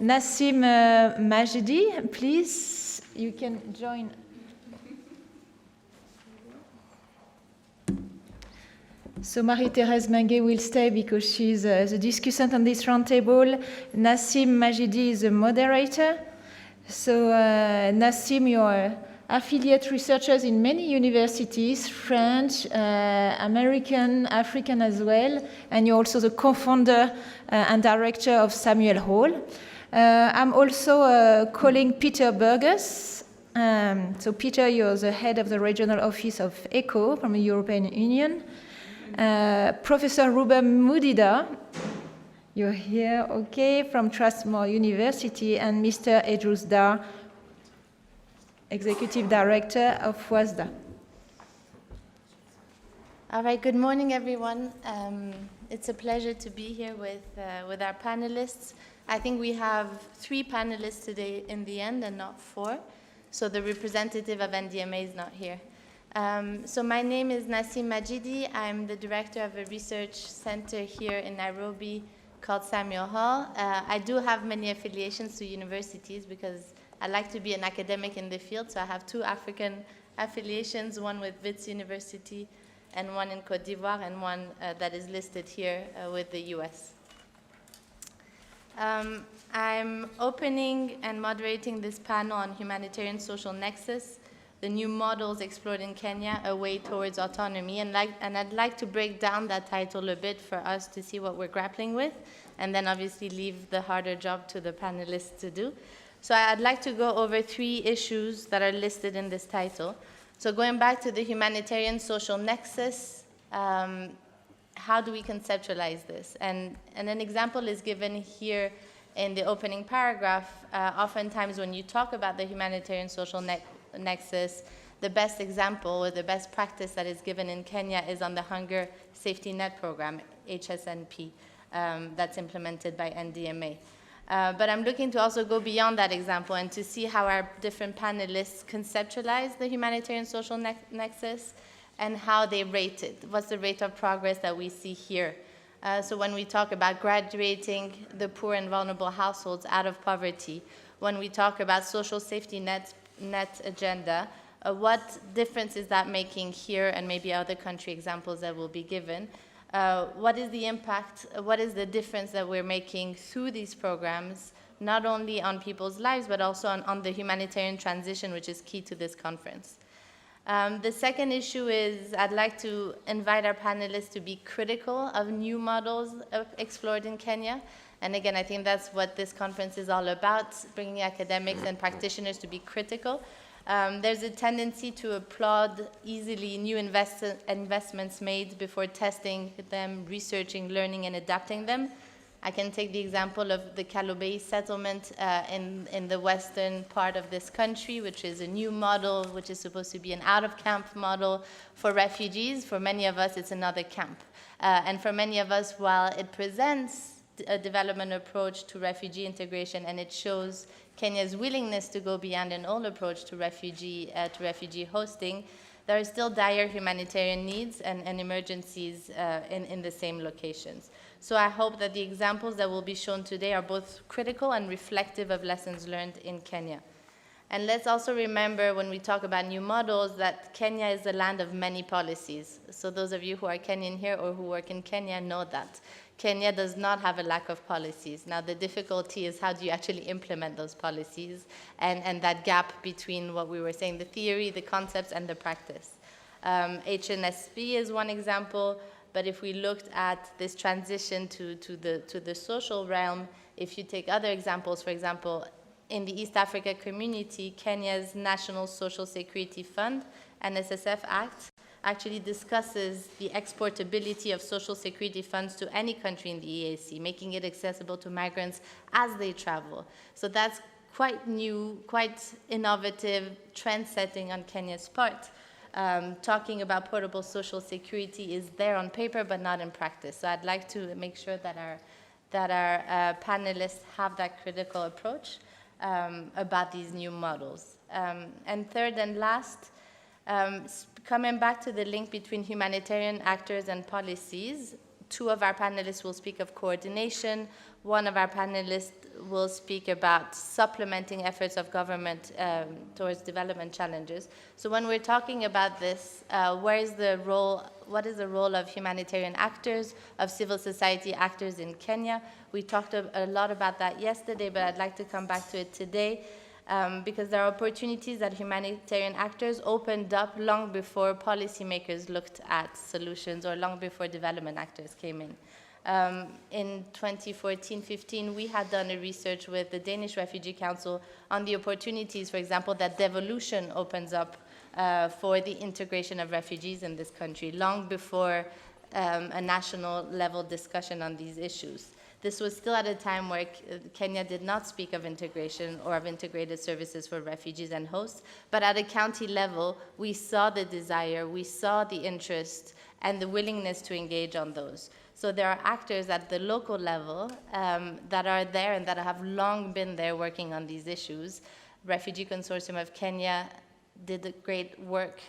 Nassim Majidi, please, you can join. So Marie-Thérèse Mengue will stay because she's the discussant on this roundtable. Nassim Majidi is the moderator. So Nassim, you are affiliate researchers in many universities, French, American, African as well, and you're also the co-founder and director of Samuel Hall. I'm also calling Peter Burgess. So Peter, you're the head of the regional office of ECHO from the European Union. Professor Ruben Mudida, you're here, okay, from Strathmore University, and Mr. Idrus Dar, Executive Director of WASDA. All right, good morning, everyone. It's a pleasure to be here with our panelists. I think we have 3 panelists today in the end and not 4. So the representative of NDMA is not here. So my name is Nassim Majidi. I'm the director of a research center here in Nairobi called Samuel Hall. I do have many affiliations to universities because I like to be an academic in the field. So I have 2 African affiliations, one with Wits University and one in Côte d'Ivoire, and one that is listed here with the US. I'm opening and moderating this panel on Humanitarian-social Nexus, the new models explored in Kenya, a way towards autonomy. And I'd like to break down that title a bit for us to see what we're grappling with, and then obviously leave the harder job to the panelists to do. So I'd like to go over 3 issues that are listed in this title. So going back to the Humanitarian-social Nexus, how do we conceptualize this? And an example is given here in the opening paragraph. Oftentimes when you talk about the Humanitarian-social Nexus, the best example or the best practice that is given in Kenya is on the Hunger Safety Net Program, HNSP, that's implemented by NDMA. But I'm looking to also go beyond that example and to see how our different panelists conceptualize the Humanitarian-social Nexus and how they rate it. What's the rate of progress that we see here? So when we talk about graduating the poor and vulnerable households out of poverty, when we talk about social safety net agenda, what difference is that making here, and maybe other country examples that will be given? What is the impact, what is the difference that we're making through these programs, not only on people's lives, but also on the humanitarian transition, which is key to this conference. The second issue is I'd like to invite our panelists to be critical of new models explored in Kenya. And again, I think that's what this conference is all about, bringing academics and practitioners to be critical. There's a tendency to applaud easily new investments made before testing them, researching, learning, and adapting them. I can take the example of the Kalobei settlement in the western part of this country, which is a new model, which is supposed to be an out-of-camp model for refugees. For many of us, it's another camp. And for many of us, while it presents a development approach to refugee integration, and it shows Kenya's willingness to go beyond an old approach to refugee hosting, there are still dire humanitarian needs and emergencies in the same locations. So I hope that the examples that will be shown today are both critical and reflective of lessons learned in Kenya. And let's also remember when we talk about new models that Kenya is the land of many policies. So those of you who are Kenyan here or who work in Kenya know that. Kenya does not have a lack of policies. Now the difficulty is how do you actually implement those policies and that gap between what we were saying, the theory, the concepts, and the practice. HNSP is one example, but if we looked at this transition to the social realm, if you take other examples, for example, in the East Africa community, Kenya's National Social Security Fund, NSSF Act, actually discusses the exportability of social security funds to any country in the EAC, making it accessible to migrants as they travel. So that's quite new, quite innovative, trend-setting on Kenya's part. Talking about portable social security is there on paper, but not in practice. So I'd like to make sure that our panelists have that critical approach about these new models. And third and last, coming back to the link between humanitarian actors and policies, two of our panelists will speak of coordination. One of our panelists will speak about supplementing efforts of government towards development challenges. So when we're talking about this, what is the role of humanitarian actors, of civil society actors in Kenya? We talked a lot about that yesterday, but I'd like to come back to it today. Because there are opportunities that humanitarian actors opened up long before policymakers looked at solutions or long before development actors came in. In 2014-15, we had done a research with the Danish Refugee Council on the opportunities, for example, that devolution opens up for the integration of refugees in this country, long before a national level discussion on these issues. This was still at a time where Kenya did not speak of integration or of integrated services for refugees and hosts, but at a county level, we saw the desire, we saw the interest, and the willingness to engage on those. So there are actors at the local level that are there and that have long been there working on these issues. Refugee Consortium of Kenya did great work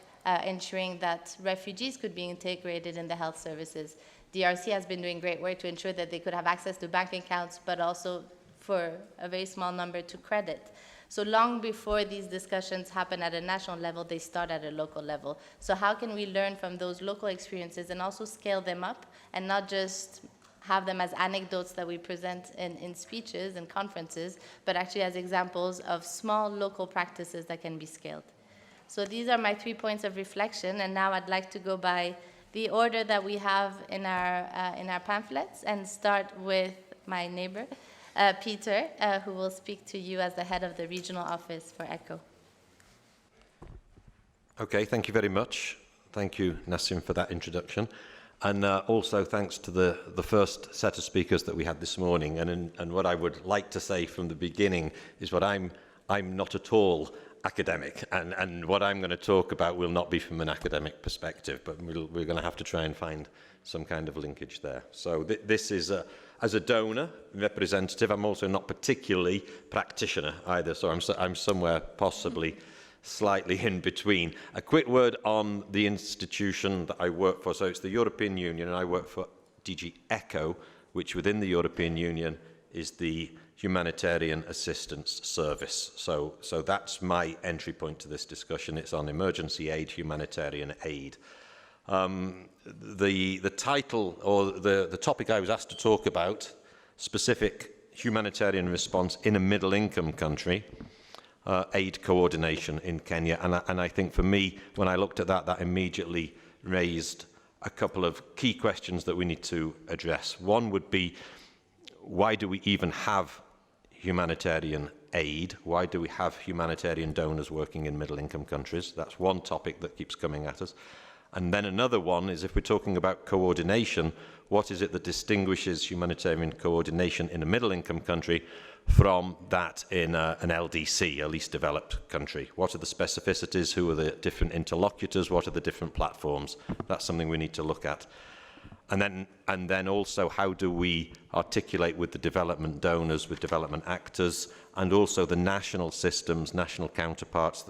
ensuring that refugees could be integrated in the health services. DRC has been doing great work to ensure that they could have access to bank accounts, but also for a very small number to credit. So long before these discussions happen at a national level, they start at a local level. So how can we learn from those local experiences and also scale them up and not just have them as anecdotes that we present in speeches and conferences, but actually as examples of small local practices that can be scaled. So these are my 3 points of reflection, and now I'd like to go by the order that we have in our pamphlets and start with my neighbor, Peter, who will speak to you as the head of the regional office for ECHO. Okay, thank you very much. Thank you, Nassim, for that introduction. And also thanks to the first set of speakers that we had this morning. And what I would like to say from the beginning is what I'm not at all academic, and what I'm going to talk about will not be from an academic perspective, but we're going to have to try and find some kind of linkage there. So this is, as a donor, representative, I'm also not particularly practitioner either, so I'm somewhere possibly slightly in between. A quick word on the institution that I work for. So it's the European Union, and I work for DG ECHO, which within the European Union is the Humanitarian Assistance Service. So that's my entry point to this discussion. It's on emergency aid, humanitarian aid. The title, or the topic I was asked to talk about, specific humanitarian response in a middle-income country, aid coordination in Kenya. And I think for me, when I looked at that immediately raised a couple of key questions that we need to address. One would be, why do we even have humanitarian aid? Why do we have humanitarian donors working in middle-income countries? That's one topic that keeps coming at us. And then another one is, if we're talking about coordination, what is it that distinguishes humanitarian coordination in a middle-income country from that in an LDC, a least developed country? What are the specificities? Who are the different interlocutors? What are the different platforms? That's something we need to look at. And then also, how do we articulate with the development donors, with development actors, and also the national systems, national counterparts,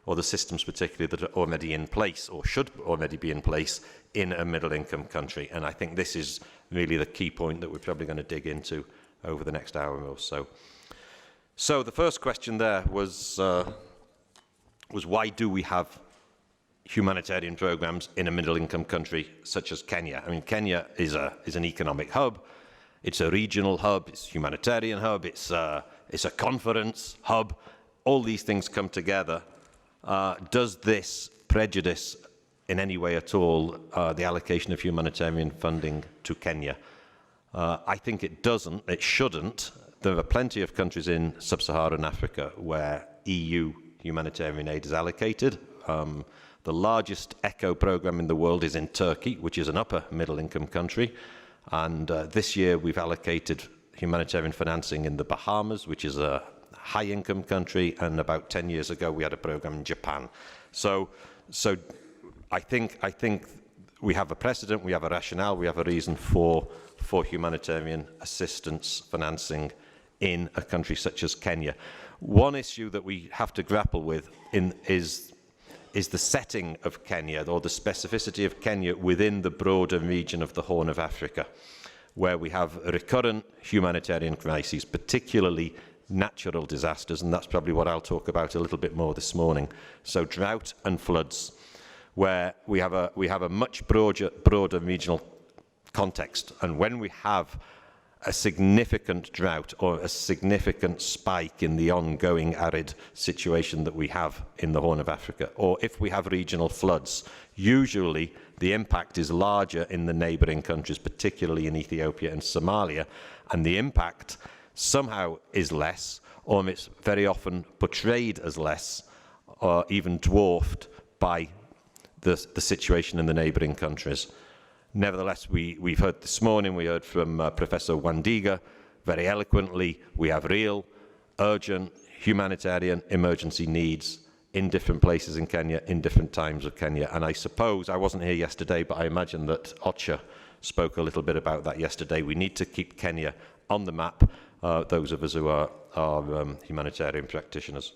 or the systems particularly that are already in place or should already be in place in a middle-income country? And I think this is really the key point that we're probably going to dig into over the next hour or so. So the first question there was why do we have humanitarian programs in a middle-income country such as Kenya? I mean, Kenya is an economic hub, it's a regional hub, it's a humanitarian hub, it's a conference hub. All these things come together. Does this prejudice in any way at all the allocation of humanitarian funding to Kenya? I think it doesn't, it shouldn't. There are plenty of countries in sub-Saharan Africa where EU humanitarian aid is allocated. The largest ECHO program in the world is in Turkey, which is an upper middle-income country. And this year we've allocated humanitarian financing in the Bahamas, which is a high-income country. And about 10 years ago we had a program in Japan. So I think we have a precedent, we have a rationale, we have a reason for humanitarian assistance financing in a country such as Kenya. One issue that we have to grapple with is is the setting of Kenya, or the specificity of Kenya within the broader region of the Horn of Africa, where we have recurrent humanitarian crises, particularly natural disasters, and that's probably what I'll talk about a little bit more this morning. So drought and floods, where we have a much broader regional context, and when we have a significant drought or a significant spike in the ongoing arid situation that we have in the Horn of Africa, or if we have regional floods, usually the impact is larger in the neighbouring countries, particularly in Ethiopia and Somalia, and the impact somehow is less, or it's very often portrayed as less, or even dwarfed by the situation in the neighbouring countries. Nevertheless, we've heard this morning, we heard from Professor Wandiga very eloquently, we have real, urgent, humanitarian emergency needs in different places in Kenya, in different times of Kenya. And I suppose, I wasn't here yesterday, but I imagine that OCHA spoke a little bit about that yesterday. We need to keep Kenya on the map, those of us who are humanitarian practitioners.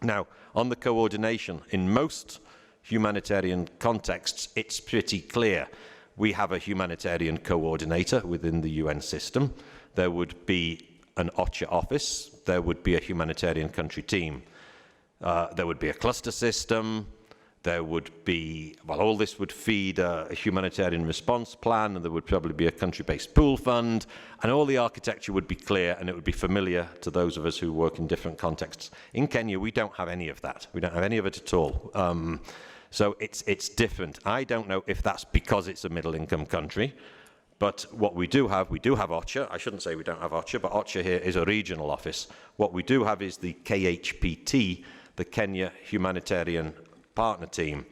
Now, on the coordination, in most humanitarian contexts, it's pretty clear. We have a humanitarian coordinator within the UN system. There would be an OCHA office. There would be a humanitarian country team. There would be a cluster system. There would be, well, all this would feed a humanitarian response plan, and there would probably be a country-based pool fund, and all the architecture would be clear, and it would be familiar to those of us who work in different contexts. In Kenya, we don't have any of that. We don't have any of it at all. So it's different. I don't know if that's because it's a middle-income country, but what we do have OCHA. I shouldn't say we don't have OCHA, but OCHA here is a regional office. What we do have is the KHPT, the Kenya Humanitarian Partner Team.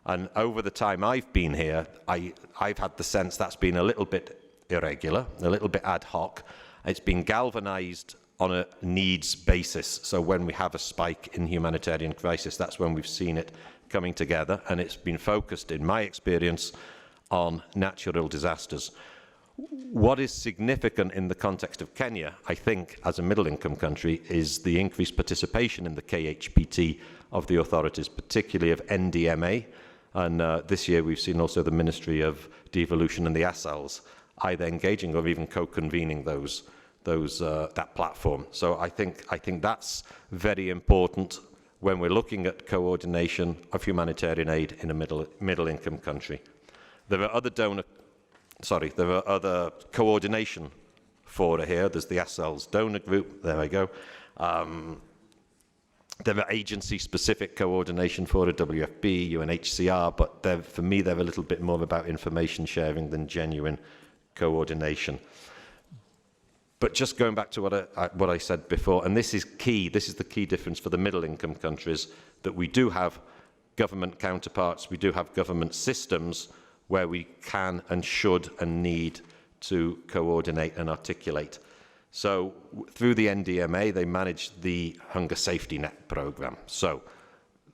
And over the time I've been here, I've had the sense that's been a little bit irregular, a little bit ad hoc. It's been galvanized on a needs basis. So when we have a spike in humanitarian crisis, that's when we've seen it coming together, and it's been focused, in my experience, on natural disasters. What is significant in the context of Kenya, I think, as a middle-income country, is the increased participation in the KHPT of the authorities, particularly of NDMA, and this year we've seen also the Ministry of Devolution and the ASALs either engaging or even co-convening that platform. So I think that's very important when we're looking at coordination of humanitarian aid in a middle-income country. There are other coordination fora here. There's the ASAL's donor group. There I go. There are agency-specific coordination fora, WFP, UNHCR, but for me, they're a little bit more about information sharing than genuine coordination. But just going back to what I said before, and this is key, this is the key difference for the middle-income countries, that we do have government counterparts, we do have government systems where we can and should and need to coordinate and articulate. So through the NDMA, they manage the Hunger Safety Net program. So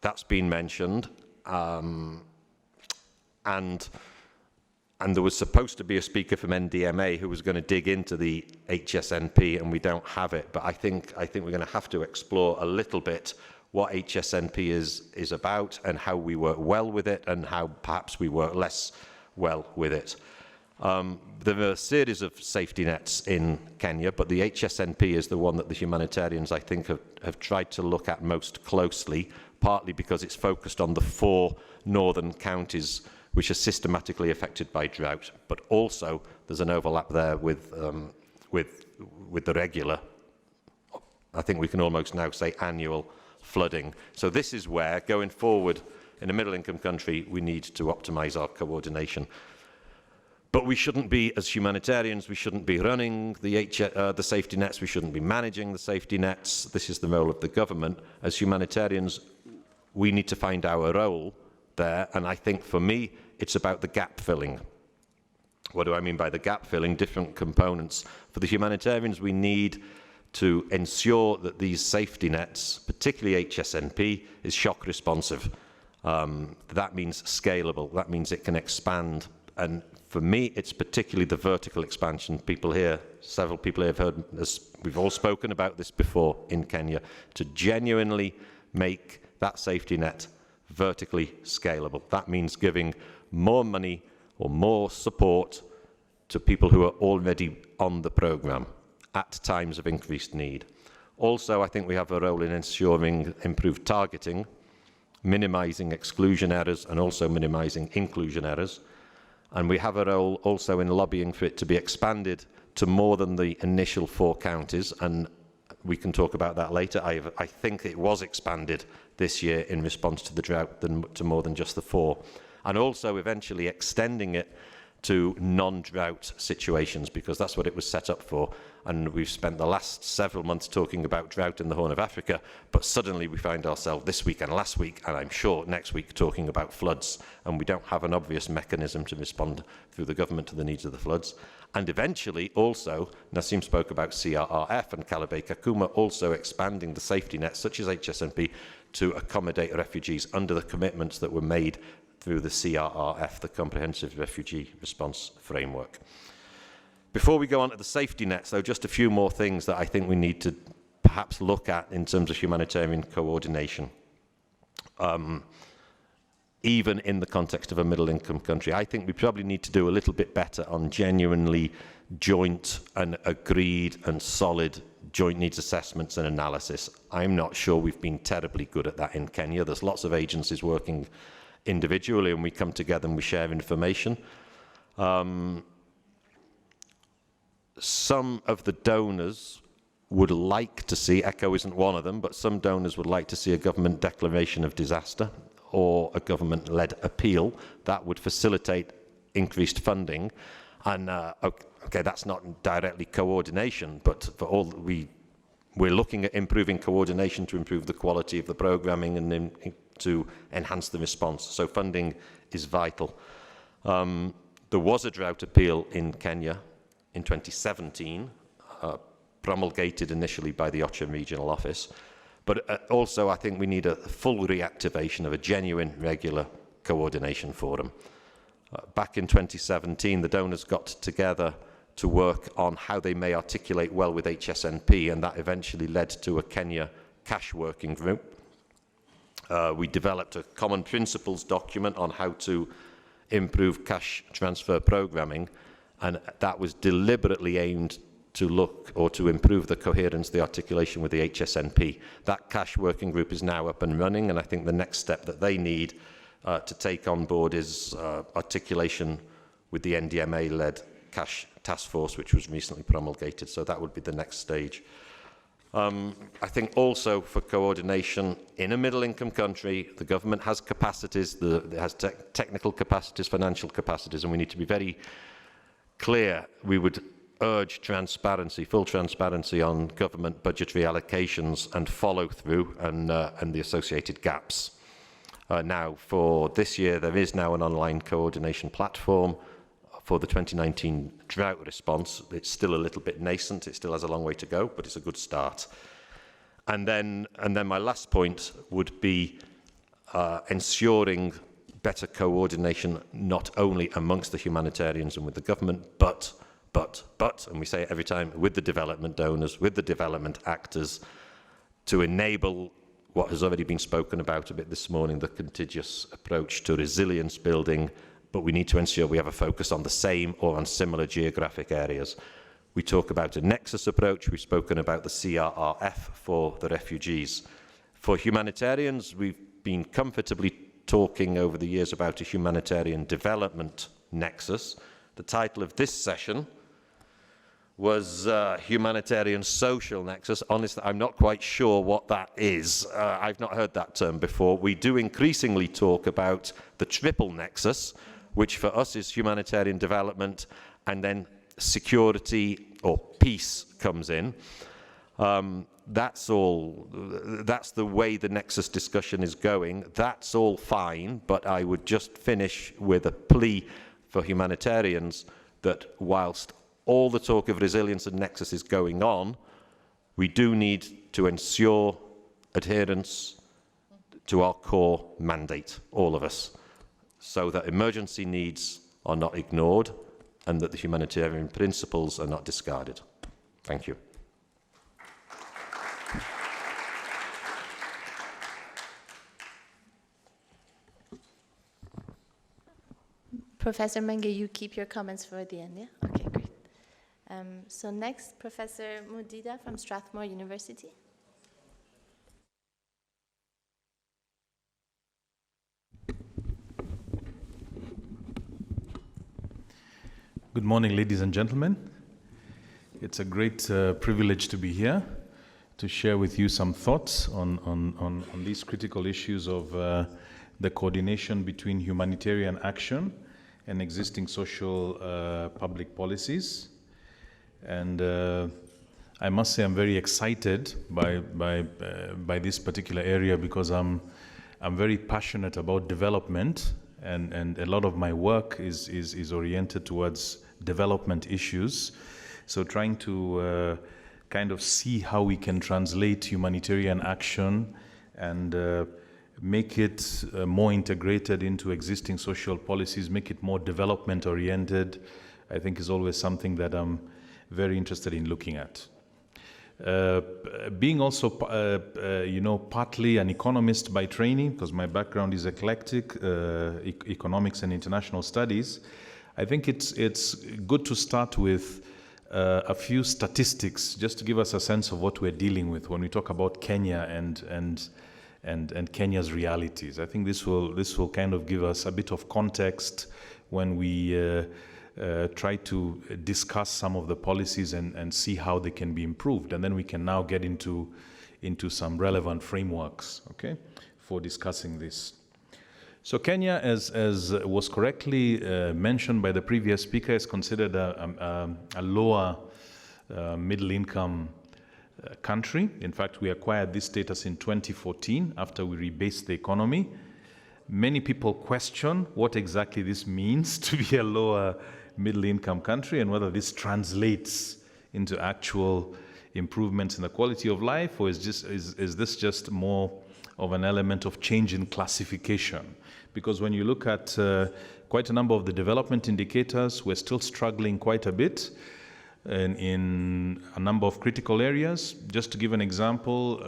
that's been mentioned, and there was supposed to be a speaker from NDMA who was going to dig into the HSNP, and we don't have it. But I think we're going to have to explore a little bit what HSNP is about, and how we work well with it, and how perhaps we work less well with it. There are a series of safety nets in Kenya, but the HSNP is the one that the humanitarians, I think, have tried to look at most closely, partly because it's focused on the 4 northern counties which are systematically affected by drought, but also there's an overlap there with the regular, I think we can almost now say annual flooding. So this is where, going forward, in a middle-income country, we need to optimize our coordination. But we shouldn't be, as humanitarians, we shouldn't be running the safety nets, we shouldn't be managing the safety nets. This is the role of the government. As humanitarians, we need to find our role there, and I think for me, it's about the gap filling. What do I mean by the gap filling? Different components. For the humanitarians, we need to ensure that these safety nets, particularly HSNP, is shock responsive. That means scalable. That means it can expand. And for me, it's particularly the vertical expansion. People here, several people here have heard us, we've all spoken about this before in Kenya, to genuinely make that safety net vertically scalable. That means giving more money or more support to people who are already on the programme at times of increased need. Also, I think we have a role in ensuring improved targeting, minimising exclusion errors and also minimising inclusion errors. And we have a role also in lobbying for it to be expanded to more than the initial 4 counties, and we can talk about that later. I think it was expanded this year in response to the drought to more than just the 4. And also eventually extending it to non-drought situations, because that's what it was set up for. And we've spent the last several months talking about drought in the Horn of Africa, but suddenly we find ourselves this week and last week, and I'm sure next week, talking about floods, and we don't have an obvious mechanism to respond through the government to the needs of the floods. And eventually also, Nassim spoke about CRRF and Kalebe Kakuma also expanding the safety nets, such as HSNP, to accommodate refugees under the commitments that were made through the CRRF, the Comprehensive Refugee Response Framework. Before we go on to the safety nets, though, just a few more things that I think we need to perhaps look at in terms of humanitarian coordination, even in the context of a middle-income country. I think we probably need to do a little bit better on genuinely joint and agreed and solid joint needs assessments and analysis. I'm not sure we've been terribly good at that in Kenya. There's lots of agencies working individually, and we come together and we share information. Some of the donors would like to see, ECHO isn't one of them, but some donors would like to see a government declaration of disaster or a government-led appeal. That would facilitate increased funding. And okay, that's not directly coordination, but for all we're looking at improving coordination to improve the quality of the programming and to enhance the response. So funding is vital. There was a drought appeal in Kenya in 2017, promulgated initially by the Ocha Regional Office. But also I think we need a full reactivation of a genuine regular coordination forum. Back in 2017, the donors got together to work on how they may articulate well with HSNP, and that eventually led to a Kenya cash working group. We developed a common principles document on how to improve cash transfer programming, and that was deliberately aimed to look or to improve the coherence, the articulation with the HSNP. That cash working group is now up and running, and I think the next step that they need to take on board is articulation with the NDMA-led cash task force, which was recently promulgated. So that would be the next stage. I think also for coordination in a middle-income country, the government has capacities, it has technical capacities, financial capacities, and we need to be very clear. We would urge transparency, full transparency on government budgetary allocations and follow-through and the associated gaps. Now, for this year, there is now an online coordination platform for the 2019 drought response. It's still a little bit nascent. It still has a long way to go, but it's a good start. And then my last point would be ensuring better coordination not only amongst the humanitarians and with the government, but, and we say it every time, with the development donors, with the development actors, to enable what has already been spoken about a bit this morning, the contiguous approach to resilience building, but we need to ensure we have a focus on the same or on similar geographic areas. We talk about a nexus approach. We've spoken about the CRRF for the refugees. For humanitarians, we've been comfortably talking over the years about a humanitarian development nexus. The title of this session was Humanitarian-social Nexus. Honestly, I'm not quite sure what that is. I've not heard that term before. We do increasingly talk about the triple nexus, which for us is humanitarian development, and then security or peace comes in. That's all. That's the way the nexus discussion is going. That's all fine, but I would just finish with a plea for humanitarians that whilst all the talk of resilience and nexus is going on, we do need to ensure adherence to our core mandate, all of us, so that emergency needs are not ignored and that the humanitarian principles are not discarded. Thank you. Professor Mengue, you keep your comments for the end, yeah? Okay, great. So next, Professor Mudida from Strathmore University. Good morning, ladies and gentlemen. It's a great privilege to be here to share with you some thoughts on these critical issues of the coordination between humanitarian action and existing social public policies. And I must say I'm very excited by this particular area because I'm very passionate about development, and a lot of my work is oriented towards development issues. So trying to kind of see how we can translate humanitarian action and make it more integrated into existing social policies, make it more development oriented, I think is always something that I'm very interested in looking at. Being also, partly an economist by training, because my background is eclectic, economics and international studies, I think it's good to start with a few statistics, just to give us a sense of what we're dealing with when we talk about Kenya and Kenya's realities. I think this will kind of give us a bit of context when we try to discuss some of the policies and see how they can be improved. And then we can now get into some relevant frameworks, okay, for discussing this. So Kenya, as was correctly mentioned by the previous speaker, is considered a lower middle income country. In fact, we acquired this status in 2014 after we rebased the economy. Many people question what exactly this means to be a lower middle income country and whether this translates into actual improvements in the quality of life, or is this just more of an element of change in classification? Because when you look at quite a number of the development indicators, we're still struggling quite a bit in a number of critical areas. Just to give an example,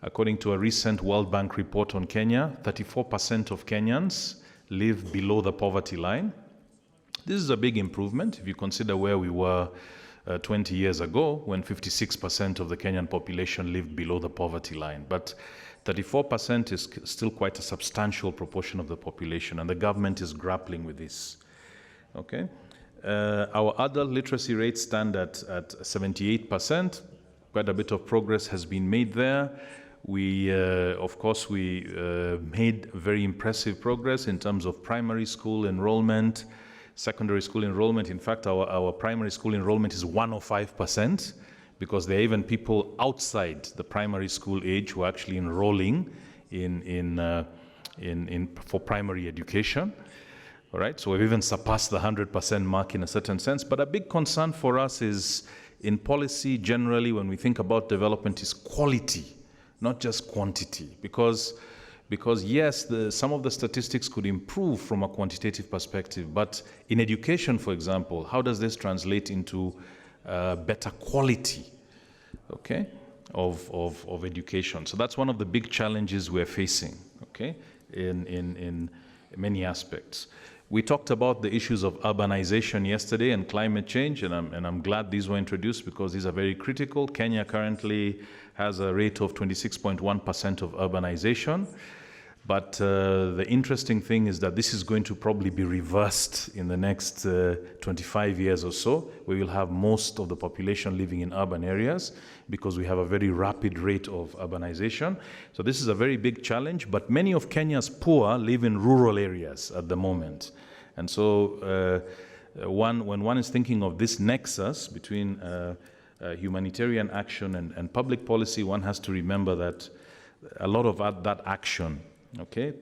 according to a recent World Bank report on Kenya, 34% of Kenyans live below the poverty line. This is a big improvement if you consider where we were 20 years ago, when 56% of the Kenyan population lived below the poverty line. But 34% is still quite a substantial proportion of the population, and the government is grappling with this. Okay, our adult literacy rates stand at 78%. Quite a bit of progress has been made there. We, of course, made very impressive progress in terms of primary school enrollment, secondary school enrollment. In fact, our primary school enrollment is 105%, because there are even people outside the primary school age who are actually enrolling for primary education. All right, so we've even surpassed the 100% mark in a certain sense. But a big concern for us is in policy generally, when we think about development, is quality, not just quantity. Because yes, some of the statistics could improve from a quantitative perspective, but in education, for example, how does this translate into better quality, okay, of education? So that's one of the big challenges we're facing, okay, in many aspects. We talked about the issues of urbanization yesterday and climate change, and I'm glad these were introduced because these are very critical. Kenya currently has a rate of 26.1% of urbanization. But the interesting thing is that this is going to probably be reversed in the next 25 years or so. We will have most of the population living in urban areas because we have a very rapid rate of urbanization. So this is a very big challenge, but many of Kenya's poor live in rural areas at the moment. And so when one is thinking of this nexus between humanitarian action and public policy, one has to remember that a lot of that action, okay,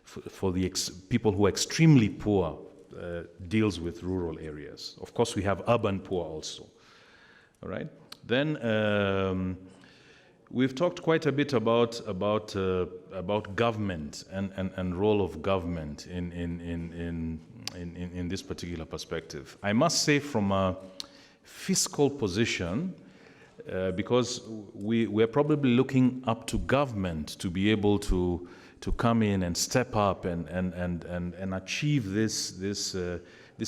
for the people who are extremely poor, deals with rural areas. Of course, we have urban poor also. All right. Then we've talked quite a bit about government and role of government in this particular perspective. I must say, from a fiscal position, because we're probably looking up to government to be able to come in and step up and achieve this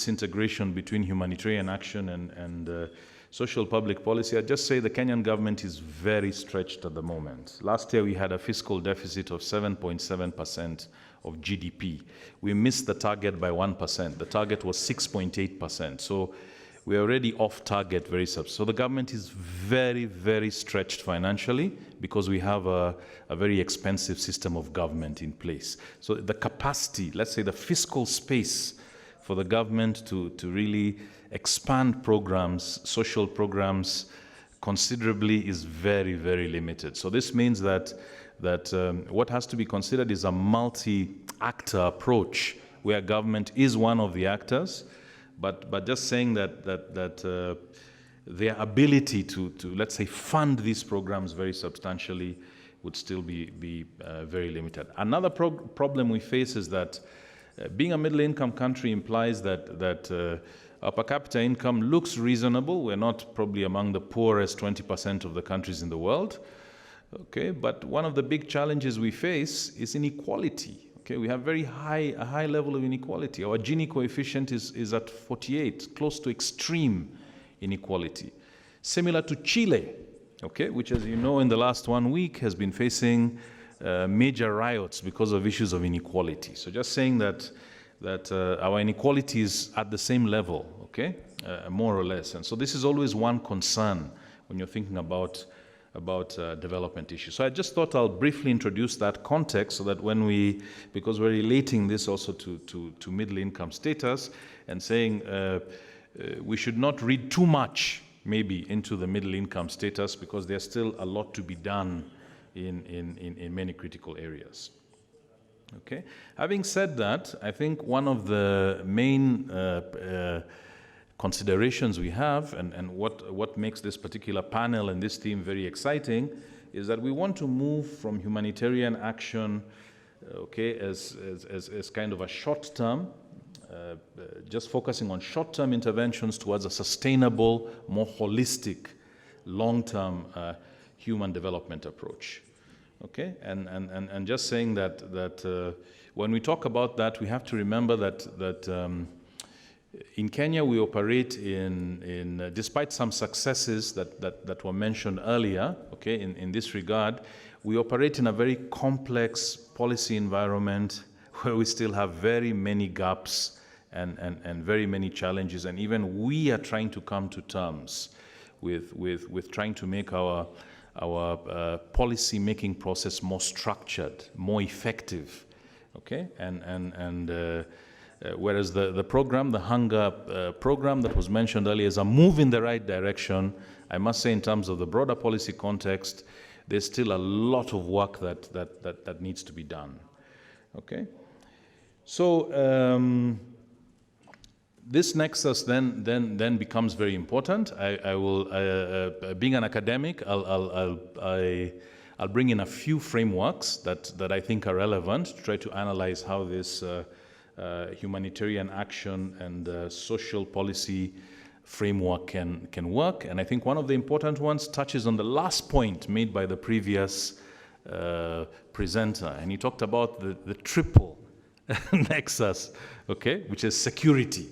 integration between humanitarian action and social public policy. I just say the Kenyan government is very stretched at the moment. Last year we had a fiscal deficit of 7.7% of GDP. We missed the target by 1%. The target was 6.8%. So we're already off target very substantially. So the government is very, very stretched financially because we have a very expensive system of government in place. So the capacity, let's say the fiscal space for the government to really expand programs, social programs, considerably is very, very limited. So this means that what has to be considered is a multi-actor approach where government is one of the actors, but just saying that their ability to let's say fund these programs very substantially would still be very limited. Another problem we face is that being a middle-income country implies that our per capita income looks reasonable. We're not probably among the poorest 20% of the countries in the world. Okay, but one of the big challenges we face is inequality. Okay, we have a high level of inequality. Our Gini coefficient is at 48, close to extreme inequality. Similar to Chile, okay, which, as you know, in the last 1 week has been facing major riots because of issues of inequality. So just saying that our inequality is at the same level, okay, more or less. And so this is always one concern when you're thinking about development issues. So I just thought I'll briefly introduce that context so that because we're relating this also to middle income status and saying we should not read too much maybe into the middle income status because there's still a lot to be done in many critical areas. Okay. Having said that, I think one of the main considerations we have and what makes this particular panel and this theme very exciting is that we want to move from humanitarian action, okay, as kind of a short term, just focusing on short-term interventions towards a sustainable, more holistic, long-term human development approach. Okay, and just saying that when we talk about that, we have to remember that in Kenya we operate in despite some successes that were mentioned earlier. Okay, in this regard, we operate in a very complex policy environment where we still have very many gaps and very many challenges, and even we are trying to come to terms with trying to make our policy making process more structured, more effective, okay? And whereas the program, the hunger program that was mentioned earlier is a move in the right direction, I must say in terms of the broader policy context, there's still a lot of work that needs to be done, okay? So this nexus then becomes very important. I will, being an academic, I'll bring in a few frameworks that I think are relevant to try to analyze how this humanitarian action and social policy framework can work. And I think one of the important ones touches on the last point made by the previous presenter, and he talked about the triple nexus, okay, which is security.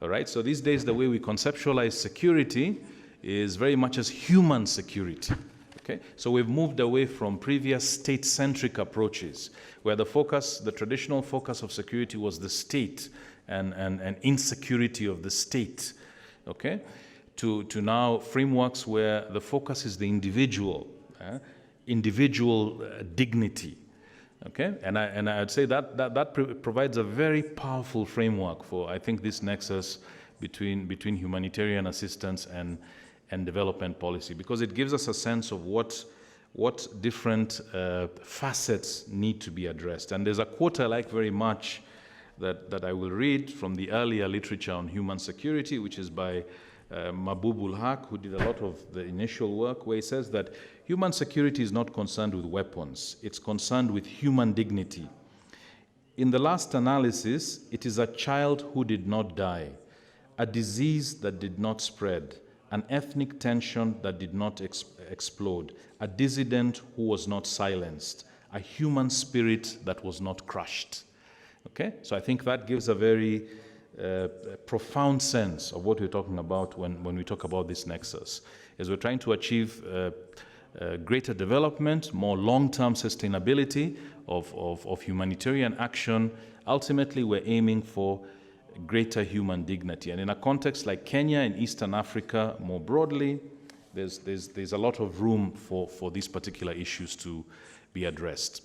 All right, so these days the way we conceptualize security is very much as human security. Okay, so we've moved away from previous state-centric approaches where the traditional focus of security was the state and insecurity of the state. Okay, to now frameworks where the focus is the individual dignity. Okay, and I'd say that provides a very powerful framework for, I think, this nexus between humanitarian assistance and development policy, because it gives us a sense of what different facets need to be addressed. And there's a quote I like very much that I will read from the earlier literature on human security, which is by Mahbub Haq, who did a lot of the initial work, where he says that human security is not concerned with weapons, it's concerned with human dignity. In the last analysis, it is a child who did not die, a disease that did not spread, an ethnic tension that did not explode, a dissident who was not silenced, a human spirit that was not crushed. Okay? So I think that gives a very profound sense of what we're talking about when we talk about this nexus. As we're trying to achieve greater development, more long-term sustainability of humanitarian action, ultimately we're aiming for greater human dignity. And in a context like Kenya and Eastern Africa more broadly, there's a lot of room for these particular issues to be addressed.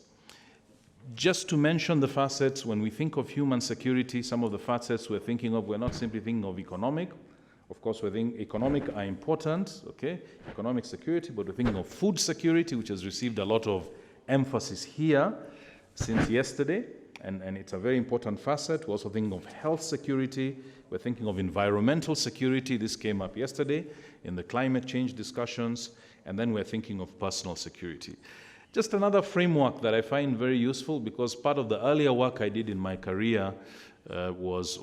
Just to mention the facets, when we think of human security, some of the facets we're thinking of, we're not simply thinking of economic. Of course, we think economic are important, okay? Economic security, but we're thinking of food security, which has received a lot of emphasis here since yesterday, and it's a very important facet. We're also thinking of health security. We're thinking of environmental security. This came up yesterday in the climate change discussions, and then we're thinking of personal security. Just another framework that I find very useful, because part of the earlier work I did in my career was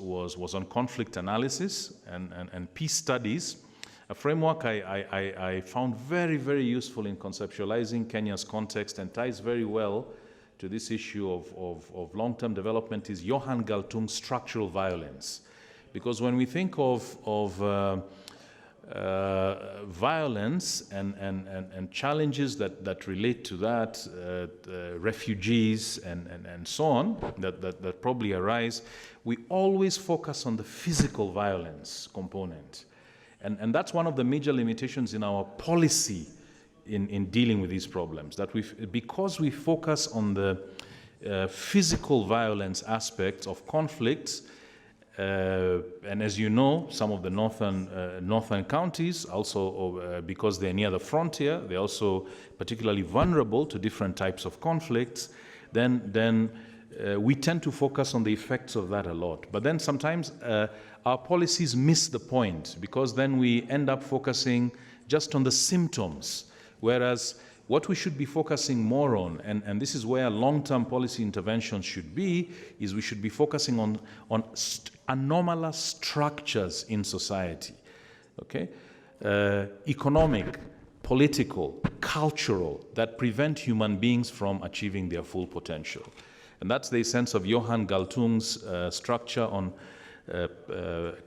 on conflict analysis and peace studies. A framework I found very, very useful in conceptualizing Kenya's context and ties very well to this issue of long-term development is Johan Galtung's structural violence. Because when we think of violence and challenges that relate to that, refugees and so on, that probably arise, we always focus on the physical violence component. And that's one of the major limitations in our policy in dealing with these problems, that because we focus on the physical violence aspects of conflicts, and as you know, some of the northern counties also, because they're near the frontier, they're also particularly vulnerable to different types of conflicts, then we tend to focus on the effects of that a lot. But then sometimes our policies miss the point, because then we end up focusing just on the symptoms, whereas what we should be focusing more on, and this is where long-term policy interventions should be, is we should be focusing on anomalous structures in society, okay? Economic, political, cultural, that prevent human beings from achieving their full potential. And that's the sense of Johan Galtung's structure on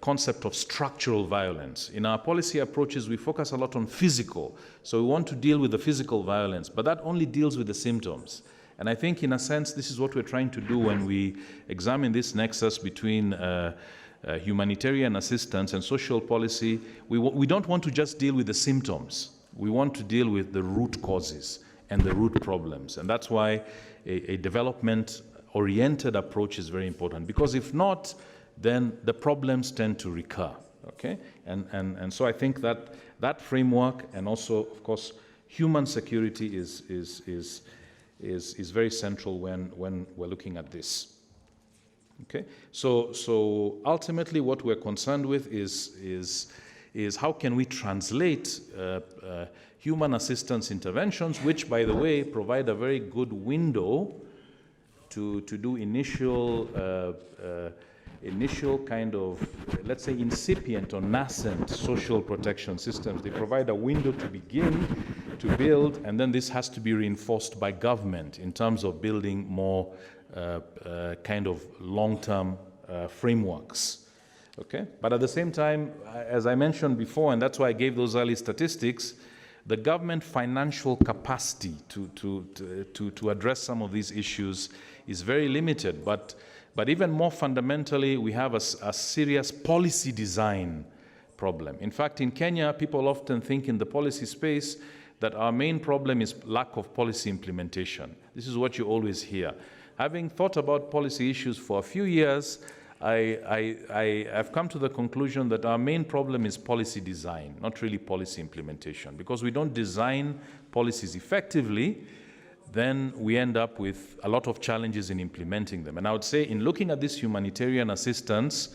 concept of structural violence. In our policy approaches, we focus a lot on physical. So we want to deal with the physical violence, but that only deals with the symptoms. And I think, in a sense, this is what we're trying to do when we examine this nexus between humanitarian assistance and social policy. We don't want to just deal with the symptoms. We want to deal with the root causes and the root problems. And that's why a development-oriented approach is very important. Because if not, then the problems tend to recur, okay? And so I think that framework, and also, of course, human security is very central when we're looking at this. Okay, so ultimately, what we're concerned with is how can we translate human assistance interventions, which, by the way, provide a very good window to do initial kind of, let's say, incipient or nascent social protection systems. They provide a window to begin to build, and then this has to be reinforced by government in terms of building more kind of long-term frameworks. Okay? But at the same time, as I mentioned before, and that's why I gave those early statistics, the government financial capacity to address some of these issues is very limited. But even more fundamentally, we have a serious policy design problem. In fact, in Kenya, people often think in the policy space that our main problem is lack of policy implementation. This is what you always hear. Having thought about policy issues for a few years, I've come to the conclusion that our main problem is policy design, not really policy implementation. Because we don't design policies effectively, then we end up with a lot of challenges in implementing them. And I would say, in looking at this humanitarian assistance,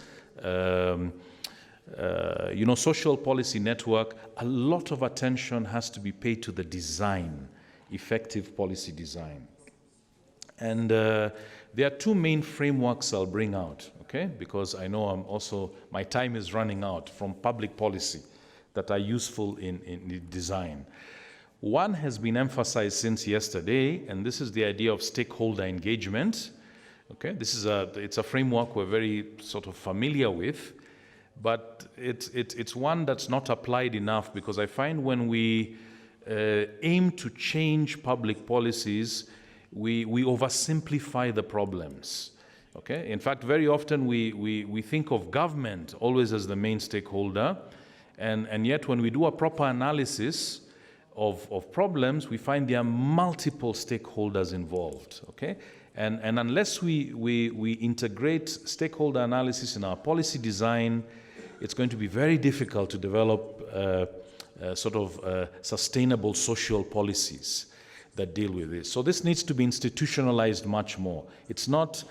social policy network, a lot of attention has to be paid to the design, effective policy design. And there are two main frameworks I'll bring out, okay? Because I know my time is running out, from public policy that are useful in the design. One has been emphasized since yesterday, and this is the idea of stakeholder engagement. Okay, it's a framework we're very sort of familiar with, but it's one that's not applied enough, because I find when we aim to change public policies, we oversimplify the problems. Okay, in fact, very often we think of government always as the main stakeholder, and yet when we do a proper analysis of problems, we find there are multiple stakeholders involved. Okay, and unless we integrate stakeholder analysis in our policy design, it's going to be very difficult to develop sustainable social policies that deal with this. So this needs to be institutionalized much more. It's not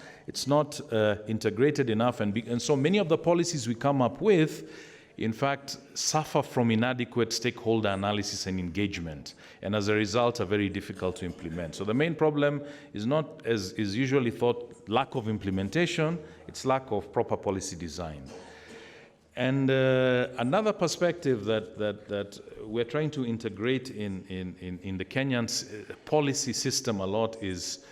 integrated enough, and so many of the policies we come up with, in fact, suffer from inadequate stakeholder analysis and engagement, and as a result are very difficult to implement. So the main problem is not, as is usually thought, lack of implementation, it's lack of proper policy design. And another perspective that we're trying to integrate in the Kenyan policy system a lot is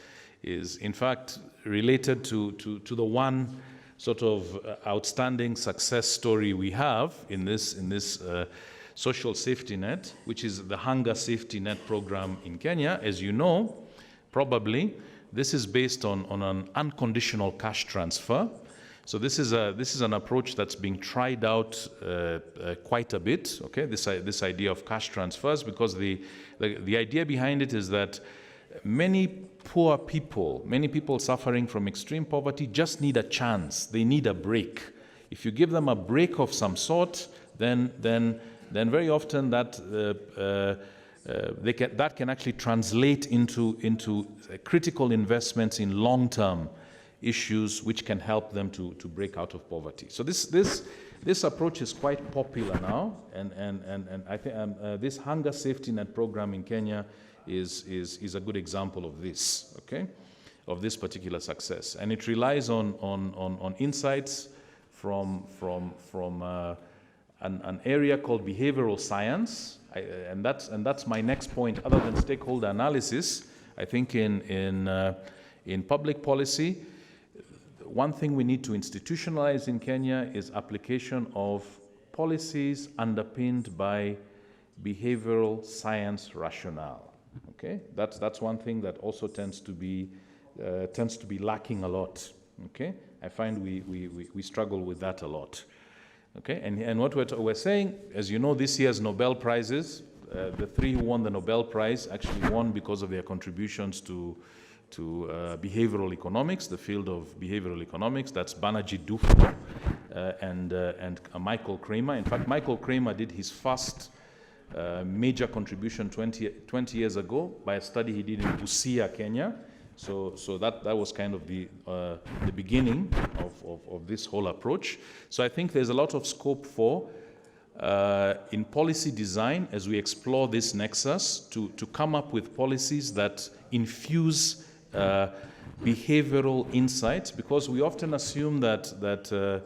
in fact related to the one sort of outstanding success story we have in this social safety net, which is the hunger safety net program in Kenya. As you know, probably, this is based on an unconditional cash transfer. So this is an approach that's being tried out quite a bit. Okay, this idea of cash transfers, because the idea behind it is that many poor people, many people suffering from extreme poverty, just need a chance. They need a break. If you give them a break of some sort, then very often that can actually translate into critical investments in long-term issues which can help them to break out of poverty. So this approach is quite popular now, and I think this hunger safety net program in Kenya is a good example of this, okay, of this particular success, and it relies on insights from an area called behavioral science, and that's my next point. Other than stakeholder analysis, I think in public policy, one thing we need to institutionalize in Kenya is application of policies underpinned by behavioral science rationale. Okay, that's one thing that also tends to be lacking a lot. Okay, I find we struggle with that a lot. Okay, and what we're saying, as you know, this year's Nobel Prizes, the three who won the Nobel Prize actually won because of their contributions to behavioral economics, the field of behavioral economics. That's Banerjee Duflo and Michael Kramer. In fact, Michael Kramer did his first major contribution 20 years ago by a study he did in Busia, Kenya. So that was kind of the beginning of this whole approach. So I think there's a lot of scope for in policy design, as we explore this nexus, to come up with policies that infuse behavioral insights, because we often assume that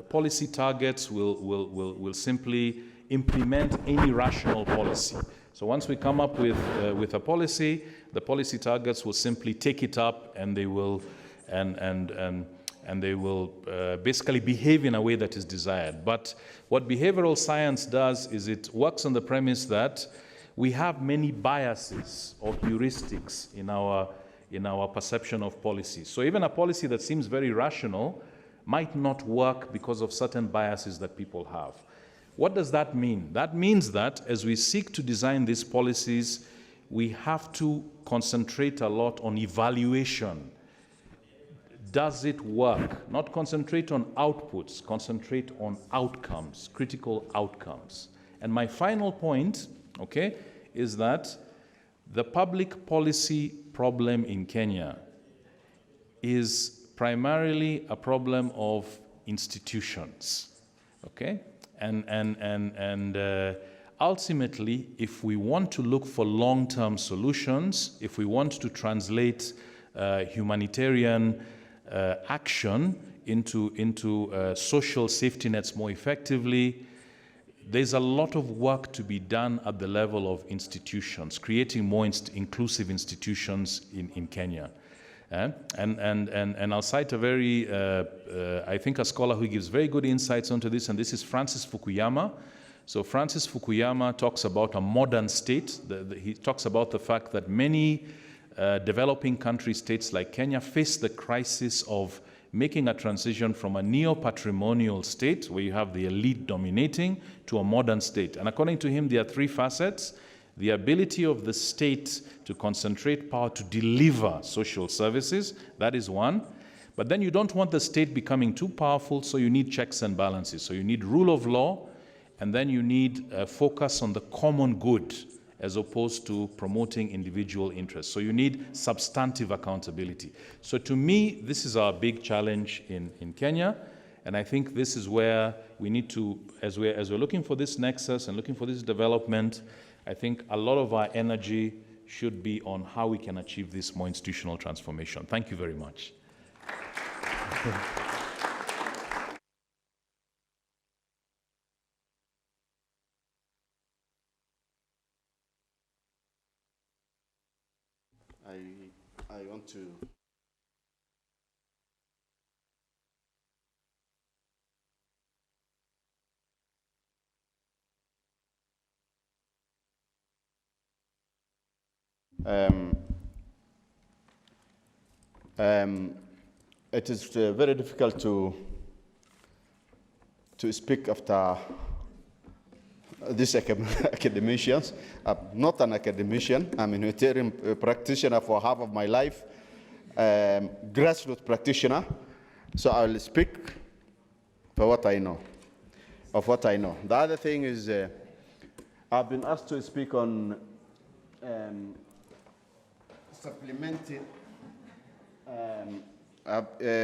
policy targets will simply implement any rational policy. So once we come up with a policy, the policy targets will simply take it up, and they will basically behave in a way that is desired. But what behavioral science does is it works on the premise that we have many biases or heuristics in our perception of policies. So even a policy that seems very rational might not work because of certain biases that people have. What does that mean? That means that as we seek to design these policies, we have to concentrate a lot on evaluation. Does it work? Not concentrate on outputs, concentrate on outcomes, critical outcomes. And my final point, okay, is that the public policy problem in Kenya is primarily a problem of institutions, okay? And ultimately, if we want to look for long-term solutions, if we want to translate humanitarian action into social safety nets more effectively, there's a lot of work to be done at the level of institutions, creating more inclusive institutions in Kenya. And I'll cite a very, I think a scholar who gives very good insights onto this, and this is Francis Fukuyama. So Francis Fukuyama talks about a modern state. He talks about the fact that many developing country states like Kenya face the crisis of making a transition from a neo-patrimonial state, where you have the elite dominating, to a modern state. And according to him, there are three facets: the ability of the state to concentrate power to deliver social services, that is one. But then you don't want the state becoming too powerful, so you need checks and balances. So you need rule of law, and then you need a focus on the common good, as opposed to promoting individual interests. So you need substantive accountability. So to me, this is our big challenge in Kenya, and I think this is where we need to, as we're looking for this nexus and looking for this development, I think a lot of our energy should be on how we can achieve this more institutional transformation. Thank you very much. I want to it is very difficult to speak after these academicians. I'm not an academician. I'm a humanitarian practitioner for half of my life, grassroots practitioner. So I'll speak for what I know, of what I know. The other thing is I've been asked to speak on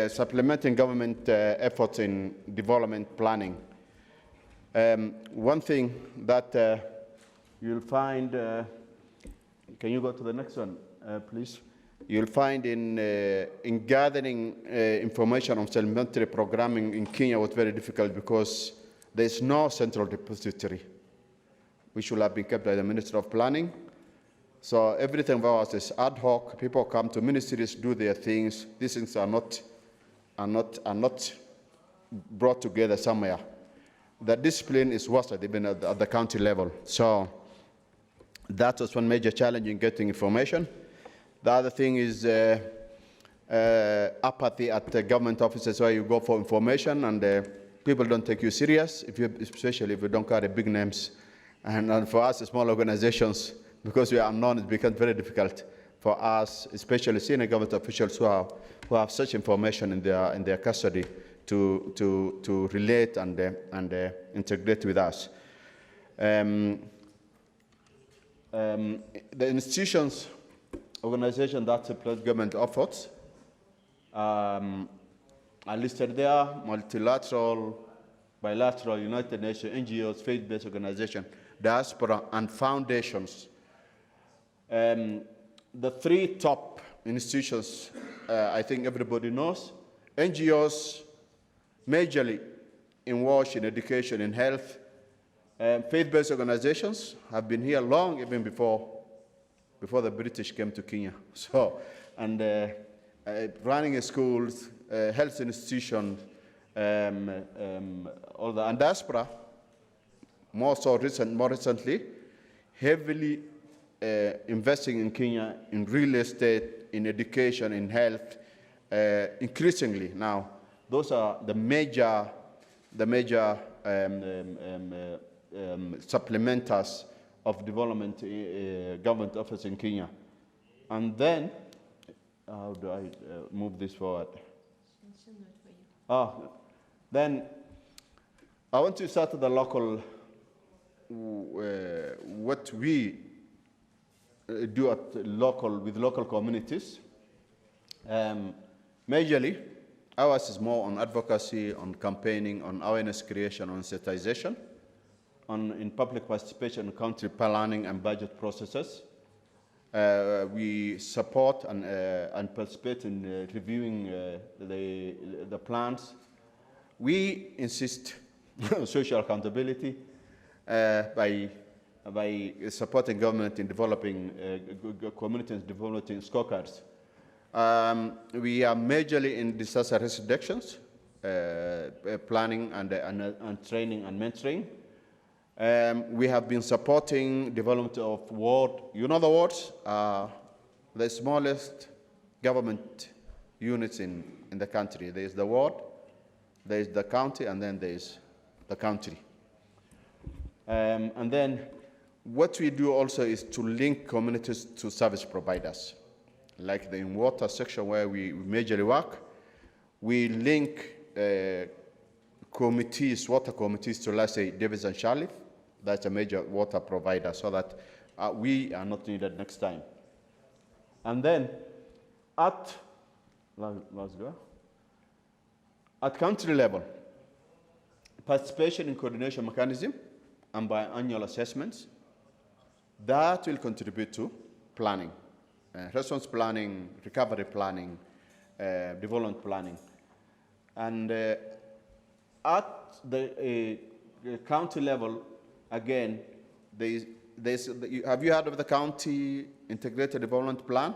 supplementing government efforts in development planning. One thing that you'll find, can you go to the next one, please? You'll find in gathering information on supplementary programming in Kenya was very difficult because there's no central repository, which should have been kept by the Minister of Planning. So everything about us is ad hoc. People come to ministries, do their things. These things are not brought together somewhere. The discipline is worse even at the county level. So that was one major challenge in getting information. The other thing is apathy at the government offices where you go for information and people don't take you serious, especially if you don't carry big names. And for us, small organizations, because we are unknown, it becomes very difficult for us, especially senior government officials who have such information in their custody, to relate and integrate with us. The institutions, organizations that support government efforts are listed there: multilateral, bilateral, United Nations, NGOs, faith-based organizations, diaspora, and foundations. The three top institutions, I think everybody knows. NGOs, majorly involved in education and health. Faith-based organizations have been here long, even before the British came to Kenya. So, and running schools, health institutions, all that. And diaspora, more recently, heavily investing in Kenya in real estate, in education, in health, increasingly now. Those are the major supplementers of development government office in Kenya. And then, how do I move this forward? Then I want to start at the local, what we do at local, with local communities. Majorly, ours is more on advocacy, on campaigning, on awareness creation, on sensitization, in public participation in country planning and budget processes. We support and participate in reviewing the plans. We insist on social accountability. by supporting government in developing communities, developing scorecards. We are majorly in disaster risk reductions, planning and training and mentoring. We have been supporting development of ward. You know the wards are the smallest government units in the country. There is the ward, there is the county, and then there is the country. And then what we do also is to link communities to service providers. Like the water section where we majorly work, we link committees, water committees to, let's say, Davis and Charlotte. That's a major water provider, so that we are not needed next time. And then at country level, participation in coordination mechanism and biannual assessments, that will contribute to planning, response planning, recovery planning, development planning. And at the county level, again, have you heard of the county integrated development plan?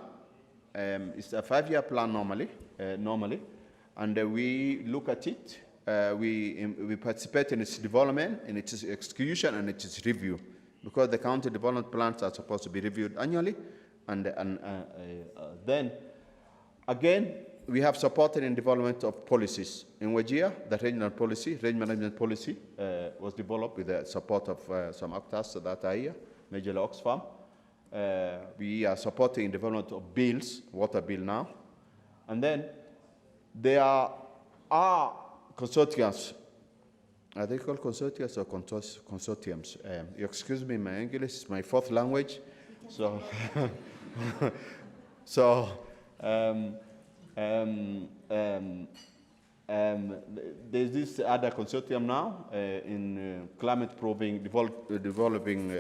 It's a 5-year plan normally, and we look at it. We participate in its development, in its execution, and its review, because the county development plans are supposed to be reviewed annually, and then again we have supported in development of policies. In Wajir, the regional policy, range management policy, was developed with the support of some actors that are here, majorly Oxfam. We are supporting development of bills, water bill now, and then there are consortiums. Are they called consortiums or consortiums? You excuse me, my English is my 4th language, so so there's this other consortium now in climate proving, developing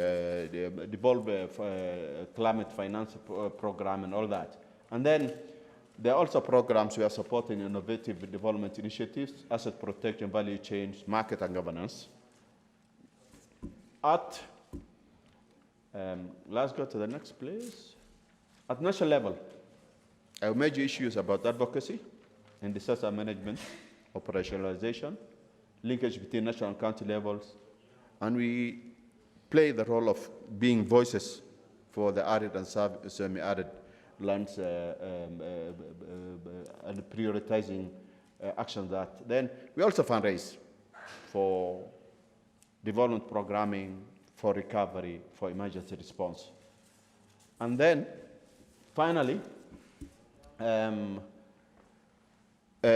climate finance program and all that. And then there are also programs we are supporting innovative development initiatives, asset protection, value chain, market and governance. Let's go to the next place. At national level, our major issues about advocacy and disaster management, operationalization, linkage between national and county levels, and we play the role of being voices for the arid and semi-arid lands and prioritizing actions that. Then we also fundraise for development programming, for recovery, for emergency response. And then finally,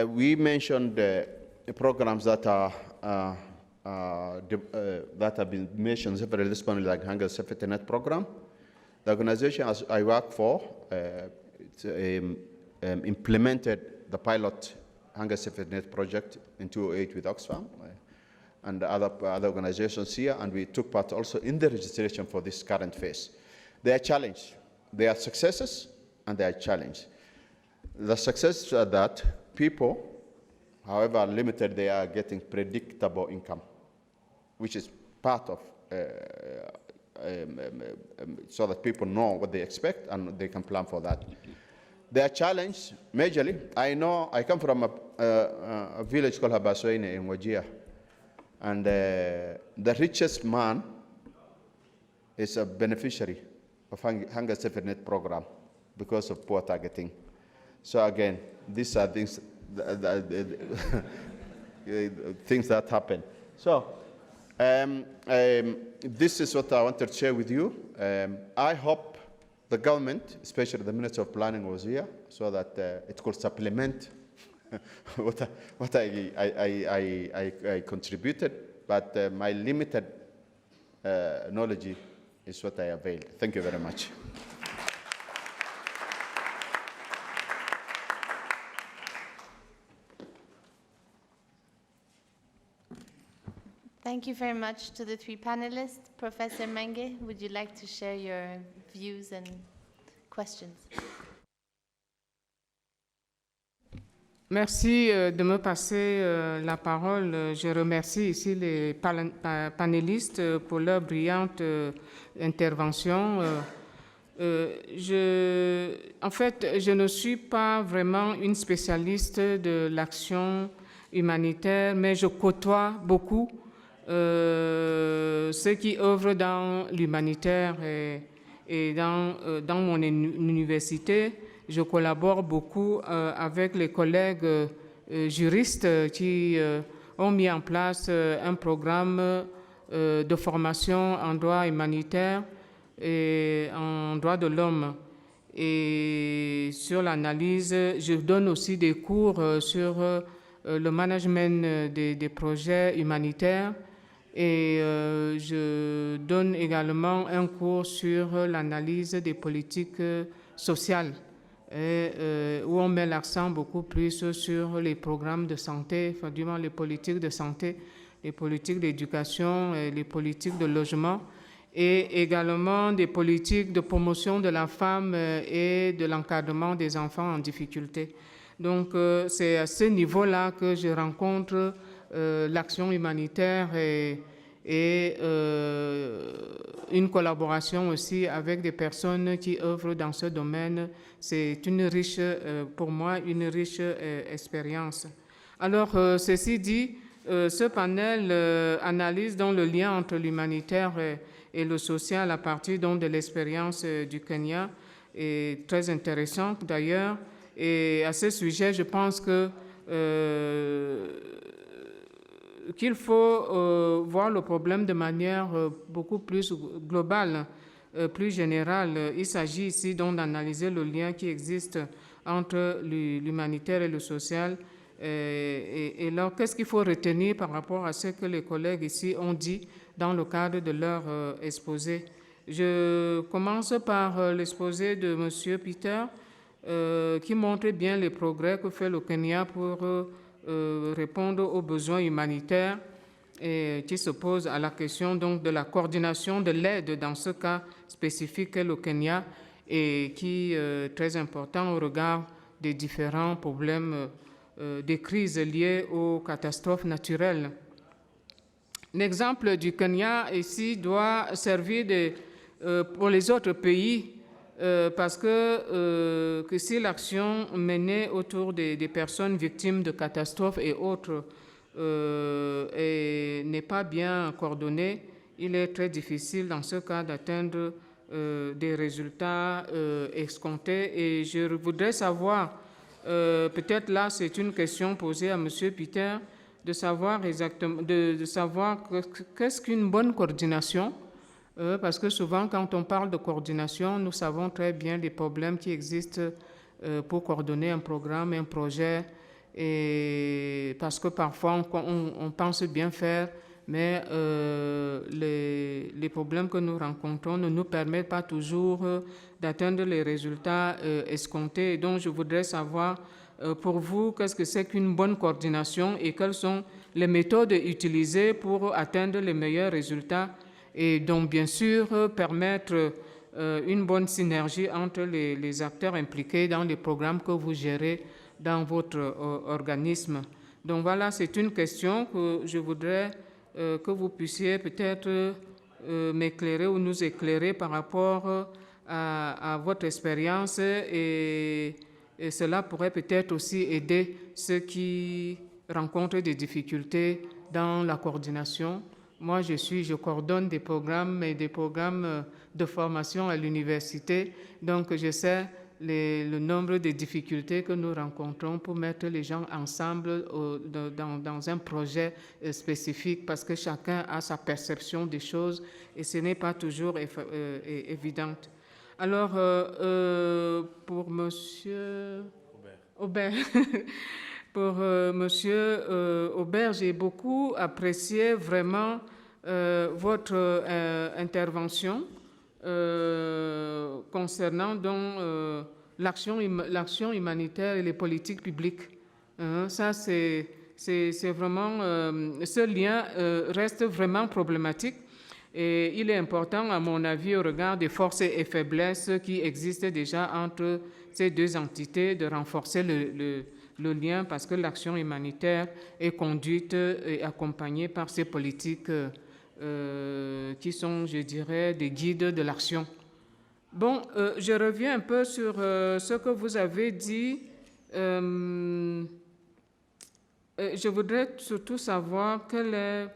we mentioned programs that that have been mentioned separately this morning, like Hunger Safety Net program. The organization I work for implemented the pilot Hunger Safety Net project in 2008 with Oxfam and other organizations here, and we took part also in the registration for this current phase. They are challenged. There are successes and they are challenged. The success is that people, however limited, they are getting predictable income, which is part of, so that people know what they expect and they can plan for that. They are challenged majorly. I come from a village called Habasweine in Wajir, and the richest man is a beneficiary of Hunger Safety Net program because of poor targeting. So again, these are things things that happen. So this is what I wanted to share with you. I hope the government, especially the Minister of Planning, was here so that it could supplement what I contributed, but my limited knowledge is what I availed. Thank you very much. Thank you very much to the 3 panelists. Professor Mengue, would you like to share your views and questions? Merci de me passer la parole. Je remercie ici les panélistes pour leur brillante intervention. En fait, je ne suis pas vraiment une spécialiste de l'action humanitaire, mais je côtoie beaucoup ceux qui œuvrent dans l'humanitaire et dans mon université. Je collabore beaucoup avec les collègues juristes qui ont mis en place un programme de formation en droit humanitaire et en droit de l'homme. Et sur l'analyse, je donne aussi des cours sur le management des projets humanitaires et je donne également un cours sur l'analyse des politiques sociales où on met l'accent beaucoup plus sur les programmes de santé, enfin, du moins les politiques de santé, les politiques d'éducation, les politiques de logement et également des politiques de promotion de la femme et de l'encadrement des enfants en difficulté. Donc c'est à ce niveau-là que je rencontre l'action humanitaire et une collaboration aussi avec des personnes qui œuvrent dans ce domaine. C'est une riche, pour moi, une riche expérience. Alors, ceci dit, ce panel analyse donc le lien entre l'humanitaire et le social à partir donc de l'expérience du Kenya est très intéressante d'ailleurs. Et à ce sujet, je pense que qu'il faut voir le problème de manière beaucoup plus globale, plus générale. Il s'agit ici donc d'analyser le lien qui existe entre l'humanitaire et le social. Et là, qu'est-ce qu'il faut retenir par rapport à ce que les collègues ici ont dit dans le cadre de leur exposé? Je commence par l'exposé de M. Peter, qui montre bien les progrès que fait le Kenya pour répondre aux besoins humanitaires et qui se pose à la question donc de la coordination de l'aide dans ce cas spécifique qu'est le Kenya et qui est très important au regard des différents problèmes des crises liées aux catastrophes naturelles. L'exemple du Kenya ici doit servir pour les autres pays parce que si l'action menée autour des personnes victimes de catastrophes et autres n'est pas bien coordonnée, il est très difficile dans ce cas d'atteindre des résultats escomptés. Et je voudrais savoir, peut-être là c'est une question posée à M. Peter, de savoir exactement, de savoir qu'est-ce qu'une bonne coordination. Parce que souvent, quand on parle de coordination, nous savons très bien les problèmes qui existent pour coordonner un programme, un projet, et parce que parfois on pense bien faire, mais les problèmes que nous rencontrons ne nous permettent pas toujours d'atteindre les résultats escomptés. Donc, je voudrais savoir pour vous, qu'est-ce que c'est qu'une bonne coordination et quelles sont les méthodes utilisées pour atteindre les meilleurs résultats et donc, bien sûr, permettre une bonne synergie entre les acteurs impliqués dans les programmes que vous gérez dans votre organisme. Donc, voilà, c'est une question que je voudrais que vous puissiez peut-être m'éclairer ou nous éclairer par rapport à votre expérience et cela pourrait peut-être aussi aider ceux qui rencontrent des difficultés dans la coordination. Moi, je coordonne des programmes et des programmes de formation à l'université, donc je sais le nombre de difficultés que nous rencontrons pour mettre les gens ensemble dans un projet spécifique parce que chacun a sa perception des choses et ce n'est pas toujours évident. Alors, pour Monsieur Aubert, pour Monsieur Aubert, j'ai beaucoup apprécié vraiment votre intervention concernant donc l'action humanitaire et les politiques publiques. Ça, c'est vraiment, ce lien reste vraiment problématique. Et il est important, à mon avis, au regard des forces et faiblesses qui existent déjà entre ces deux entités, de renforcer le lien, parce que l'action humanitaire est conduite et accompagnée par ces politiques qui sont, je dirais, des guides de l'action. Bon, je reviens un peu sur ce que vous avez dit. Je voudrais surtout savoir quel est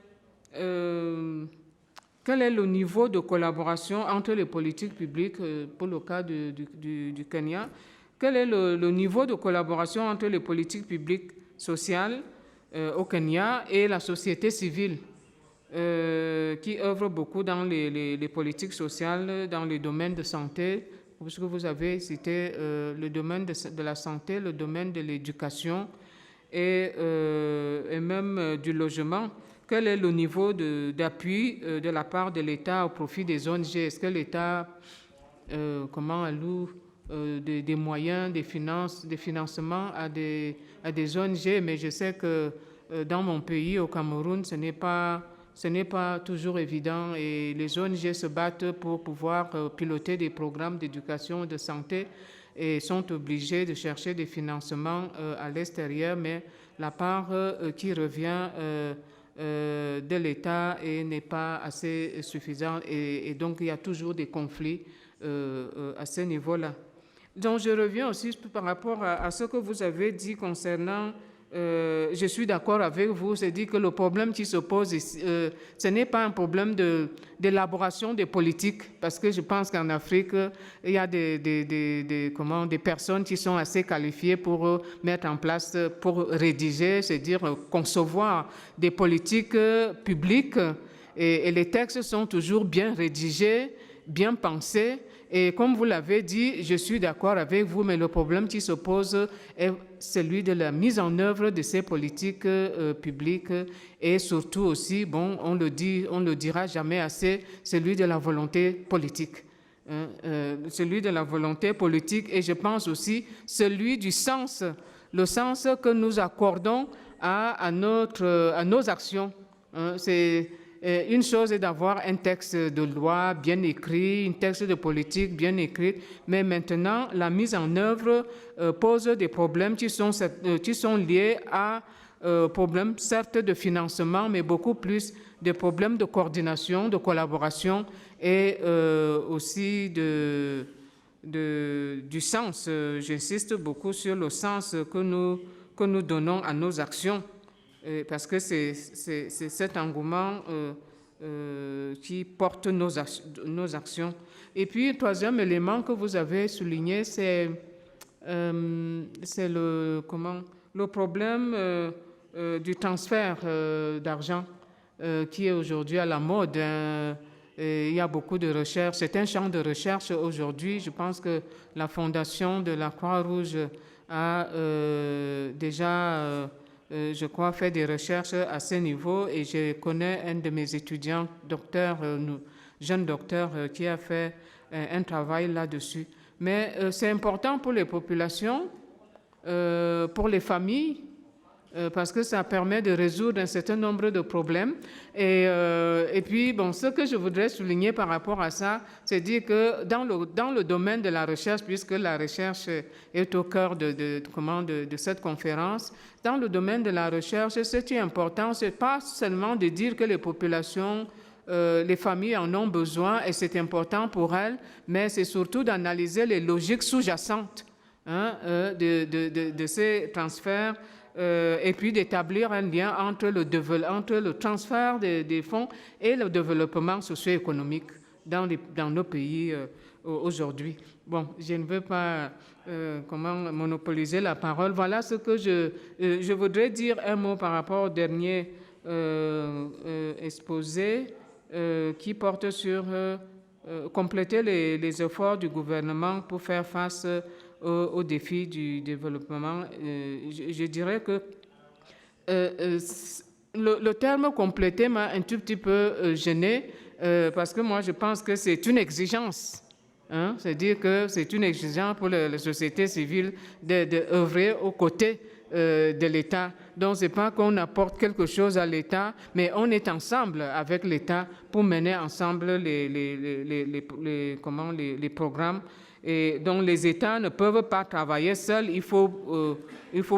le niveau de collaboration entre les politiques publiques, pour le cas du Kenya, quel est le niveau de collaboration entre les politiques publiques sociales au Kenya et la société civile qui œuvre beaucoup dans les politiques sociales, dans les domaines de santé, puisque vous avez cité le domaine de la santé, le domaine de l'éducation et même du logement. Quel est le niveau d'appui de la part de l'État au profit des ONG? Est-ce que l'État alloue des moyens, des financements à des ONG? Mais je sais que dans mon pays, au Cameroun, ce n'est pas toujours évident et les ONG se battent pour pouvoir piloter des programmes d'éducation et de santé et sont obligés de chercher des financements à l'extérieur, mais la part qui revient de l'État n'est pas assez suffisante et donc il y a toujours des conflits à ce niveau-là. Donc je reviens aussi par rapport à ce que vous avez dit concernant, je suis d'accord avec vous, c'est-à-dire que le problème qui se pose, ce n'est pas un problème d'élaboration des politiques, parce que je pense qu'en Afrique, il y a des personnes qui sont assez qualifiées pour mettre en place, pour rédiger, c'est-à-dire concevoir des politiques publiques, et les textes sont toujours bien rédigés, bien pensés. Et comme vous l'avez dit, je suis d'accord avec vous, mais le problème qui se pose est celui de la mise en œuvre de ces politiques publiques et surtout aussi, bon, on le dira jamais assez, celui de la volonté politique. Celui de la volonté politique et je pense aussi celui du sens, le sens que nous accordons à nos actions. C'est une chose est d'avoir un texte de loi bien écrit, un texte de politique bien écrit, mais maintenant, la mise en œuvre pose des problèmes qui sont liés à problèmes, certes, de financement, mais beaucoup plus des problèmes de coordination, de collaboration et aussi du sens. J'insiste beaucoup sur le sens que nous donnons à nos actions. Parce que c'est cet engouement qui porte nos actions. Et puis, le troisième élément que vous avez souligné, c'est le problème du transfert d'argent qui est aujourd'hui à la mode. Il y a beaucoup de recherches. C'est un champ de recherche aujourd'hui. Je pense que la fondation de la Croix-Rouge a déjà... je crois, fait des recherches à ce niveau et je connais un de mes étudiants, jeune docteur, qui a fait un travail là-dessus. Mais c'est important pour les populations, pour les familles, parce que ça permet de résoudre un certain nombre de problèmes. Et puis, bon, ce que je voudrais souligner par rapport à ça, c'est dire que dans le domaine de la recherche, puisque la recherche est au cœur de cette conférence, dans le domaine de la recherche, ce qui est important, ce n'est pas seulement de dire que les populations, les familles en ont besoin et c'est important pour elles, mais c'est surtout d'analyser les logiques sous-jacentes de ces transferts et puis d'établir un lien entre le transfert des fonds et le développement socio-économique dans nos pays aujourd'hui. Bon, je ne veux pas monopoliser la parole. Voilà ce que je voudrais dire un mot par rapport au dernier exposé qui porte sur compléter les efforts du gouvernement pour faire face aux défis du développement. Je dirais que le terme compléter m'a un tout petit peu gêné parce que moi je pense que c'est une exigence. C'est-à-dire que c'est une exigence pour la société civile d'œuvrer aux côtés de l'État. Donc, ce n'est pas qu'on apporte quelque chose à l'État, mais on est ensemble avec l'État pour mener ensemble les programmes et dont les États ne peuvent pas travailler seuls. Il faut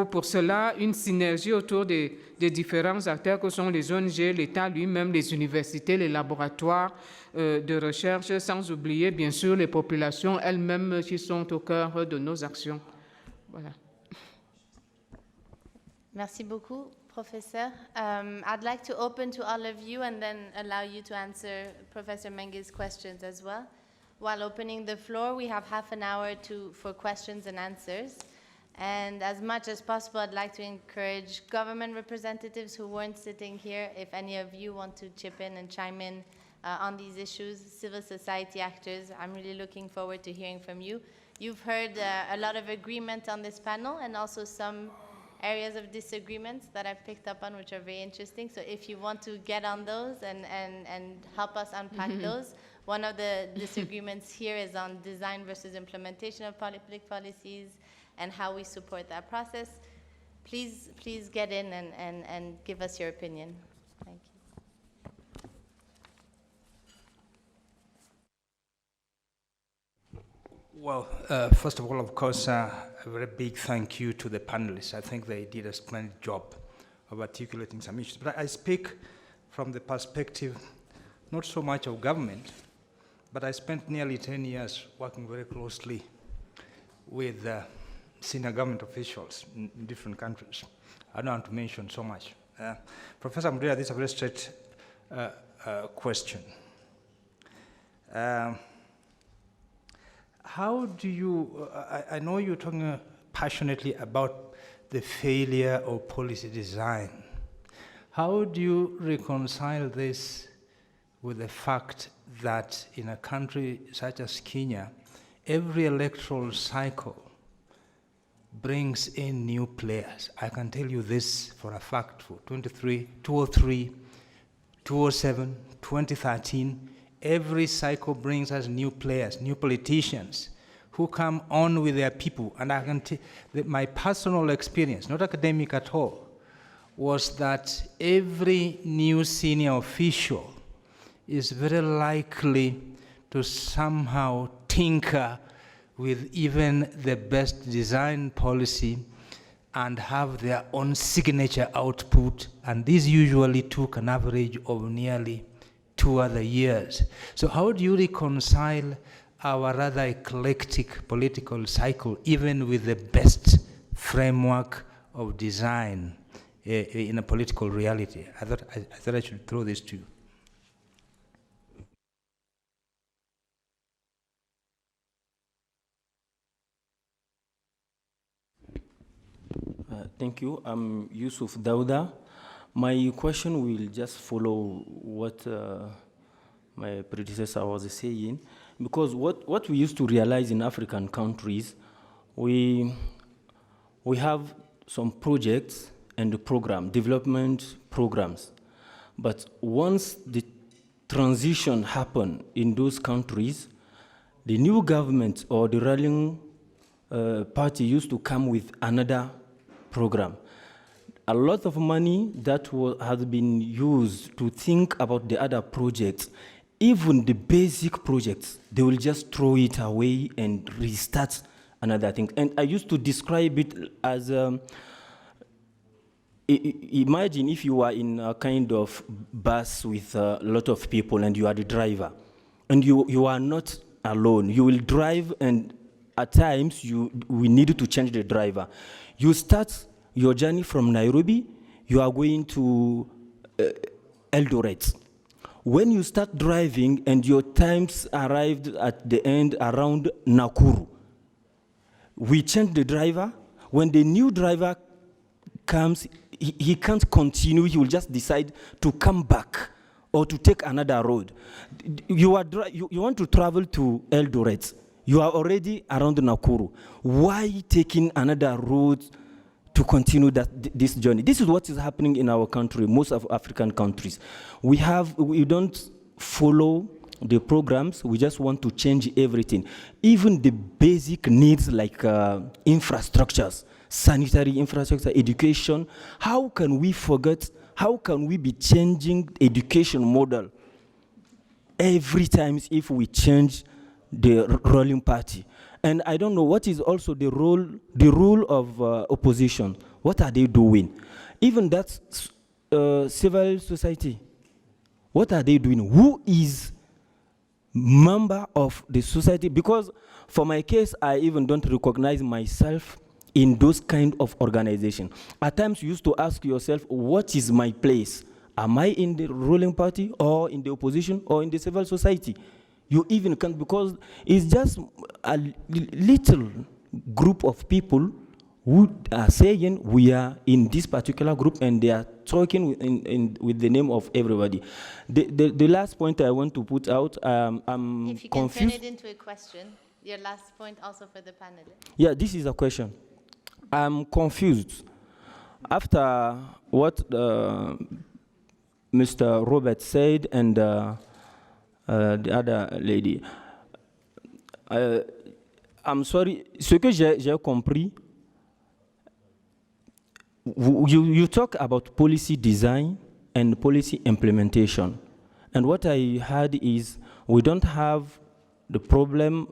pour cela une synergie autour des différents acteurs que sont les ONG, l'État lui-même, les universités, les laboratoires de recherche, sans oublier bien sûr les populations elles-mêmes qui sont au cœur de nos actions. Voilà. Merci beaucoup, Professor. I'd like to open to all of you and then allow you to answer Professor Mengue's questions as well. While opening the floor, we have half an hour for questions and answers. And as much as possible, I'd like to encourage government representatives who weren't sitting here, if any of you want to chip in and chime in on these issues, civil society actors, I'm really looking forward to hearing from you. You've heard a lot of agreement on this panel and also some areas of disagreements that I've picked up on, which are very interesting. So if you want to get on those and help us unpack those, one of the disagreements here is on design versus implementation of public policies and how we support that process. Please get in and give us your opinion. Thank you. Well, first of all, of course, a very big thank you to the panelists. I think they did a splendid job of articulating some issues. But I speak from the perspective not so much of government, but I spent nearly 10 years working very closely with senior government officials in different countries. I don't want to mention so much. Professor Marie-Thérèse, this is a very straight question. How do you, I know you're talking passionately about the failure of policy design. How do you reconcile this with the fact that in a country such as Kenya, every electoral cycle brings in new players? I can tell you this for a fact, for 2003, 2007, 2013, every cycle brings us new players, new politicians who come on with their people. And I can tell that my personal experience, not academic at all, was that every new senior official is very likely to somehow tinker with even the best design policy and have their own signature output. And this usually took an average of nearly 2 other years. So how do you reconcile our rather eclectic political cycle, even with the best framework of design in a political reality? I thought I should throw this to you. Thank you. I'm Yusuf Dauda. My question will just follow what my predecessor was saying, because what we used to realize in African countries, we have some projects and development programs, but once the transition happen in those countries, the new government or the ruling party used to come with another program. A lot of money that has been used to think about the other projects, even the basic projects, they will just throw it away and restart another thing. And I used to describe it as, imagine if you are in a kind of bus with a lot of people and you are the driver, and you are not alone. You will drive, and at times we need to change the driver. You start your journey from Nairobi, you are going to Eldoret. When you start driving and your times arrived at the end around Nakuru, we change the driver. When the new driver comes, he can't continue, he will just decide to come back or to take another road. You want to travel to Eldoret, you are already around Nakuru. Why taking another road to continue this journey? This is what is happening in our country, most of African countries. We don't follow the programs, we just want to change everything. Even the basic needs like infrastructures, sanitary infrastructure, education. How can we forget, how can we be changing education model every time if we change the ruling party? And I don't know what is also the role of opposition. What are they doing? Even that civil society, what are they doing? Who is member of the society? Because for my case, I even don't recognize myself in those kind of organization. At times you used to ask yourself, what is my place? Am I in the ruling party or in the opposition or in the civil society? You even can't, because it's just a little group of people who are saying we are in this particular group, and they are talking with the name of everybody. The last point I want to put out, I'm If you can confused. turn it into a question, your last point also for the panelists. Yeah, this is a question. I'm confused. After what Mr. Robert said and the other lady, I'm sorry, ce que j'ai compris, you talk about policy design and policy implementation. And what I heard is we don't have the problem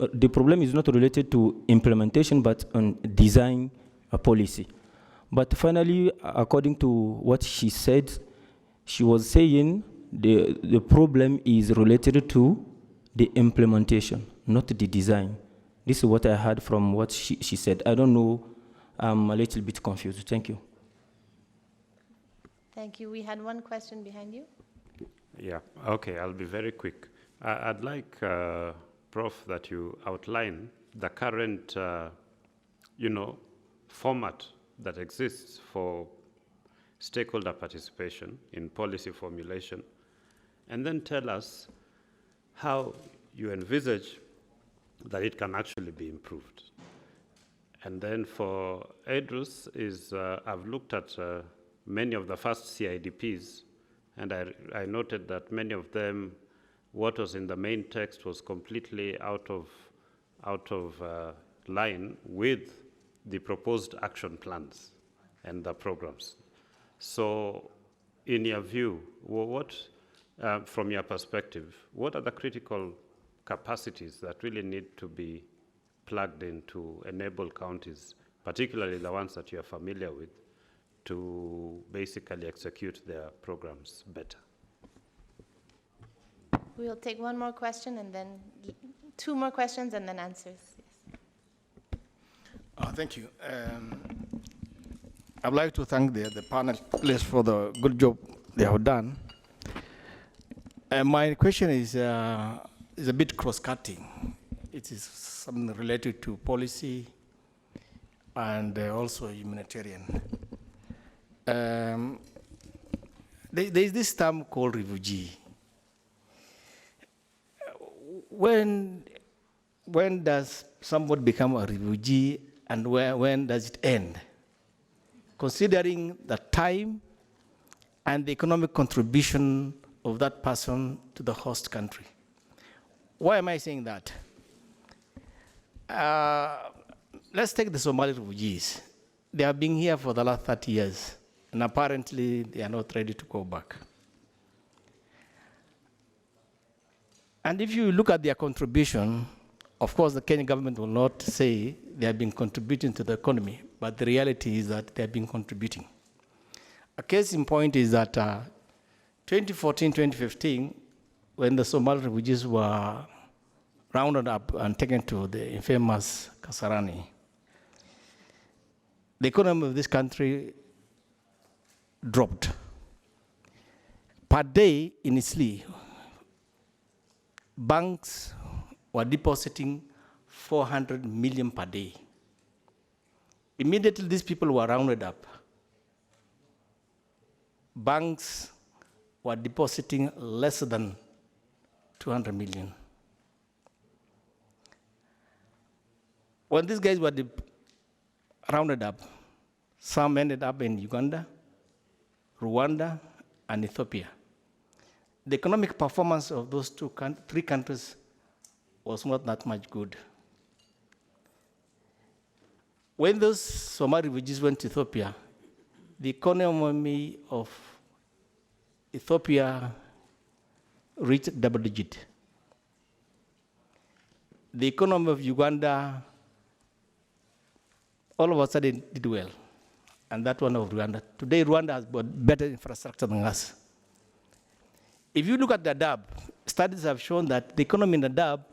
is not related to implementation, but on design a policy. But finally, according to what she said, she was saying the problem is related to the implementation, not the design. This is what I heard from what she said. I don't know, I'm a little bit confused. Thank you. Thank you. We had one question behind you. Yeah, okay, I'll be very quick. I'd like, Prof, that you outline the current, format that exists for stakeholder participation in policy formulation, and then tell us how you envisage that it can actually be improved. And then for Idris, I've looked at many of the first CIDPs, and I noted that many of them, what was in the main text was completely out of line with the proposed action plans and the programs. So in your view, what, from your perspective, what are the critical capacities that really need to be plugged in to enable counties, particularly the ones that you're familiar with, to basically execute their programs better? We'll take one more question and then two more questions and then answers. Yes. Thank you. I'd like to thank the panelists for the good job they have done. My question is a bit cross-cutting. It is something related to policy and also humanitarian. There is this term called refugee. When does somebody become a refugee, and when does it end? Considering the time and the economic contribution of that person to the host country. Why am I saying that? Let's take the Somali refugees. They have been here for the last 30 years, and apparently they are not ready to go back. And if you look at their contribution, of course, the Kenyan government will not say they have been contributing to the economy, but the reality is that they have been contributing. A case in point is that 2014, 2015, when the Somali refugees were rounded up and taken to the infamous Kasarani, the economy of this country dropped. Per day in Isli, banks were depositing 400 million per day. Immediately these people were rounded up. Banks were depositing less than 200 million. When these guys were rounded up, some ended up in Uganda, Rwanda, and Ethiopia. The economic performance of those three countries was not that much good. When those Somali refugees went to Ethiopia, the economy of Ethiopia reached double digit. The economy of Uganda all of a sudden did well. And that one of Rwanda. Today, Rwanda has got better infrastructure than us. If you look at the Dab, studies have shown that the economy in the Dab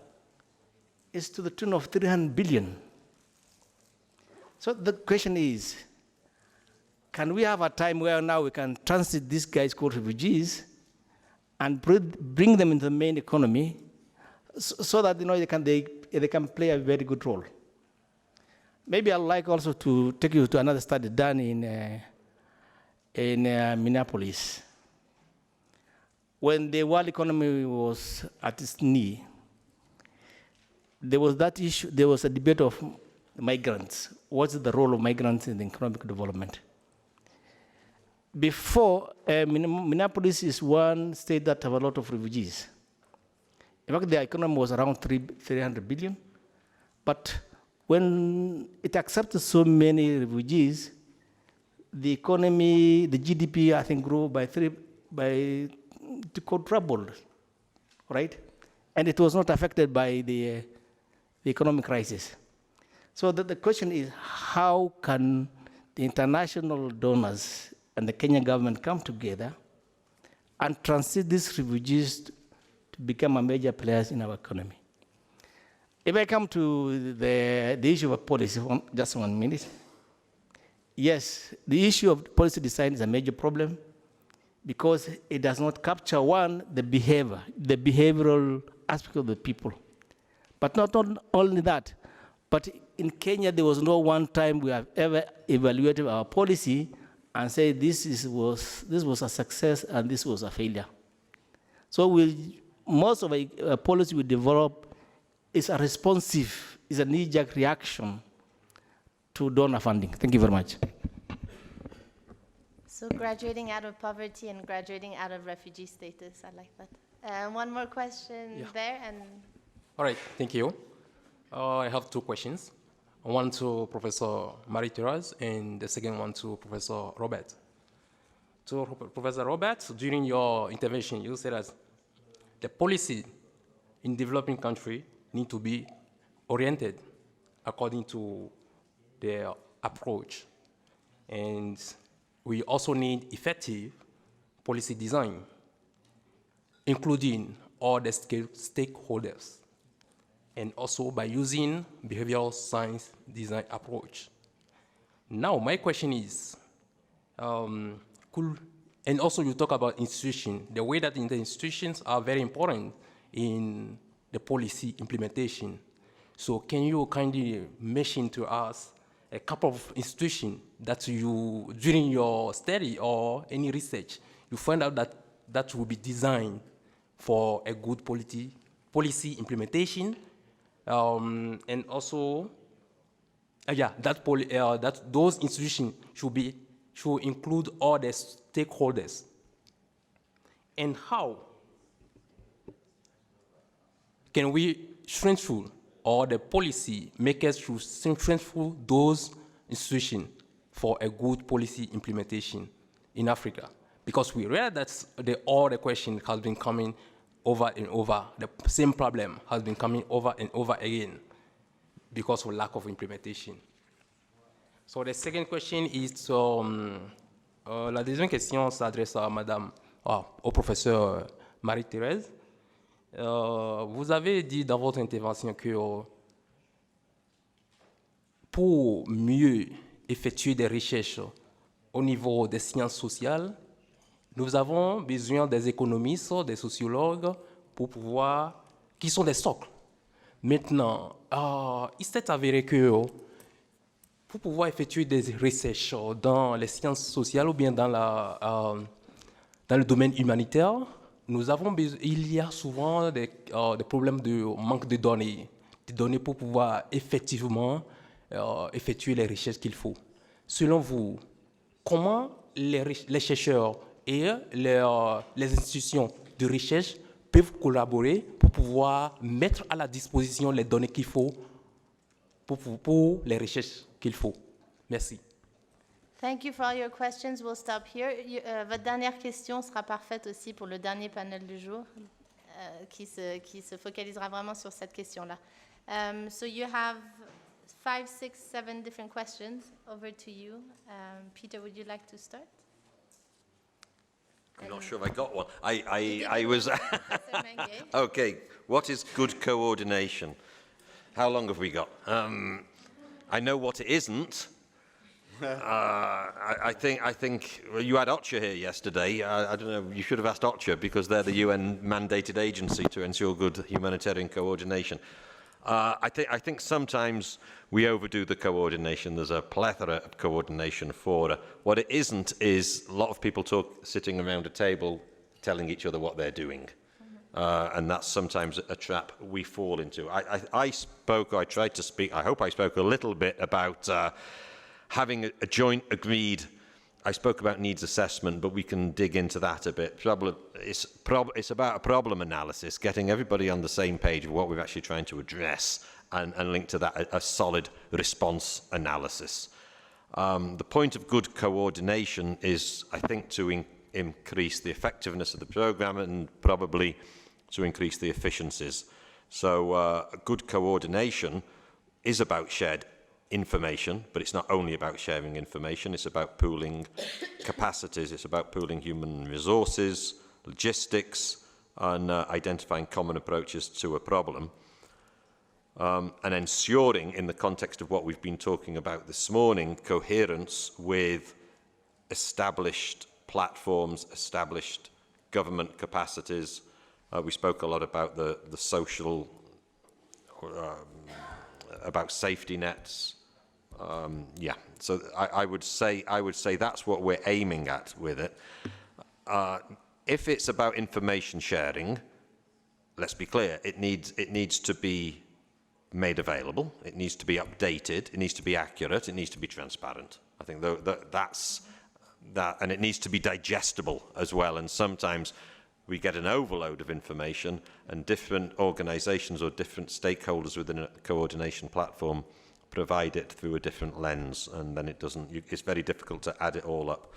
is to the tune of 300 billion. So the question is, can we have a time where now we can transit these guys called refugees and bring them into the main economy so that they can play a very good role? Maybe I'd like also to take you to another study done in Minneapolis. When the world economy was at its knee, there was that issue, there was a debate of migrants. What's the role of migrants in the economic development? Before, Minneapolis is one state that have a lot of refugees. In fact, their economy was around 300 billion. But when it accepted so many refugees, the economy, the GDP, I think, grew by quadrupled, right? And it was not affected by the economic crisis. So the question is, how can the international donors and the Kenyan government come together and transit these refugees to become a major players in our economy? If I come to the issue of policy, just 1 minute. Yes, the issue of policy design is a major problem because it does not capture, one, the behavioral aspect of the people. But not only that, but in Kenya, there was no one time we have ever evaluated our policy and say this was a success and this was a failure. So most of the policy we develop is a responsive, is a knee-jerk reaction to donor funding. Thank you very much. So graduating out of poverty and graduating out of refugee status, I like that. One more question there. And all right, thank you. I have two questions. One to Professor Marie-Thérèse and the second one to Professor Robert. To Professor Robert, during your intervention, you said that the policy in developing country need to be oriented according to their approach. And we also need effective policy design, including all the stakeholders, and also by using behavioral science design approach. Now, my question is, and also you talk about institutions, the way that the institutions are very important in the policy implementation. So can you kindly mention to us a couple of institutions that you, during your study or any research, you find out that will be designed for a good policy implementation, and also, that those institutions should include all the stakeholders. And how can we strengthen, or the policy makers should strengthen those institutions for a good policy implementation in Africa? Because we read that all the question has been coming over and over. The same problem has been coming over and over again because of lack of implementation. So the second question is, la deuxième question s'adresse à au professeur Marie-Thérèse. Vous avez dit dans votre intervention que pour mieux effectuer des recherches au niveau des sciences sociales, nous avons besoin des économistes, des sociologues, pour pouvoir, qui sont des socles. Maintenant, il s'est avéré que pour pouvoir effectuer des recherches dans les sciences sociales ou bien dans le domaine humanitaire, il y a souvent des problèmes de manque de données pour pouvoir effectivement effectuer les recherches qu'il faut. Selon vous, comment les chercheurs et les institutions de recherche peuvent collaborer pour pouvoir mettre à la disposition les données qu'il faut pour les recherches qu'il faut? Merci. Thank you for all your questions. We'll stop here. Votre dernière question sera parfaite aussi pour le dernier panel du jour, qui se focalisera vraiment sur cette question-là. So you have 5, 6, 7 different questions. Over to you. Peter, would you like to start? I'm not sure if I got one. I was... Okay, what is good coordination? How long have we got? I know what it isn't. I think well, you had OCHA here yesterday. I don't know, you should have asked OCHA because they're the UN-mandated agency to ensure good humanitarian coordination. I think sometimes we overdo the coordination. There's a plethora of coordination for what it isn't is a lot of people sitting around a table telling each other what they're doing. And that's sometimes a trap we fall into. I tried to speak, I hope I spoke a little bit about having a joint agreed, I spoke about needs assessment, but we can dig into that a bit. It's about a problem analysis, getting everybody on the same page of what we're actually trying to address and link to that a solid response analysis. The point of good coordination is, I think, to increase the effectiveness of the program and probably to increase the efficiencies. So good coordination is about shared information, but it's not only about sharing information, it's about pooling capacities, it's about pooling human resources, logistics, and identifying common approaches to a problem. And ensuring, in the context of what we've been talking about this morning, coherence with established platforms, established government capacities. We spoke a lot about the social, about safety nets. Yeah, so I would say that's what we're aiming at with it. If it's about information sharing, let's be clear, it needs to be made available, it needs to be updated, it needs to be accurate, it needs to be transparent. I think that's that, and it needs to be digestible as well. And sometimes we get an overload of information, and different organizations or different stakeholders within a coordination platform provide it through a different lens, and then it's very difficult to add it all up.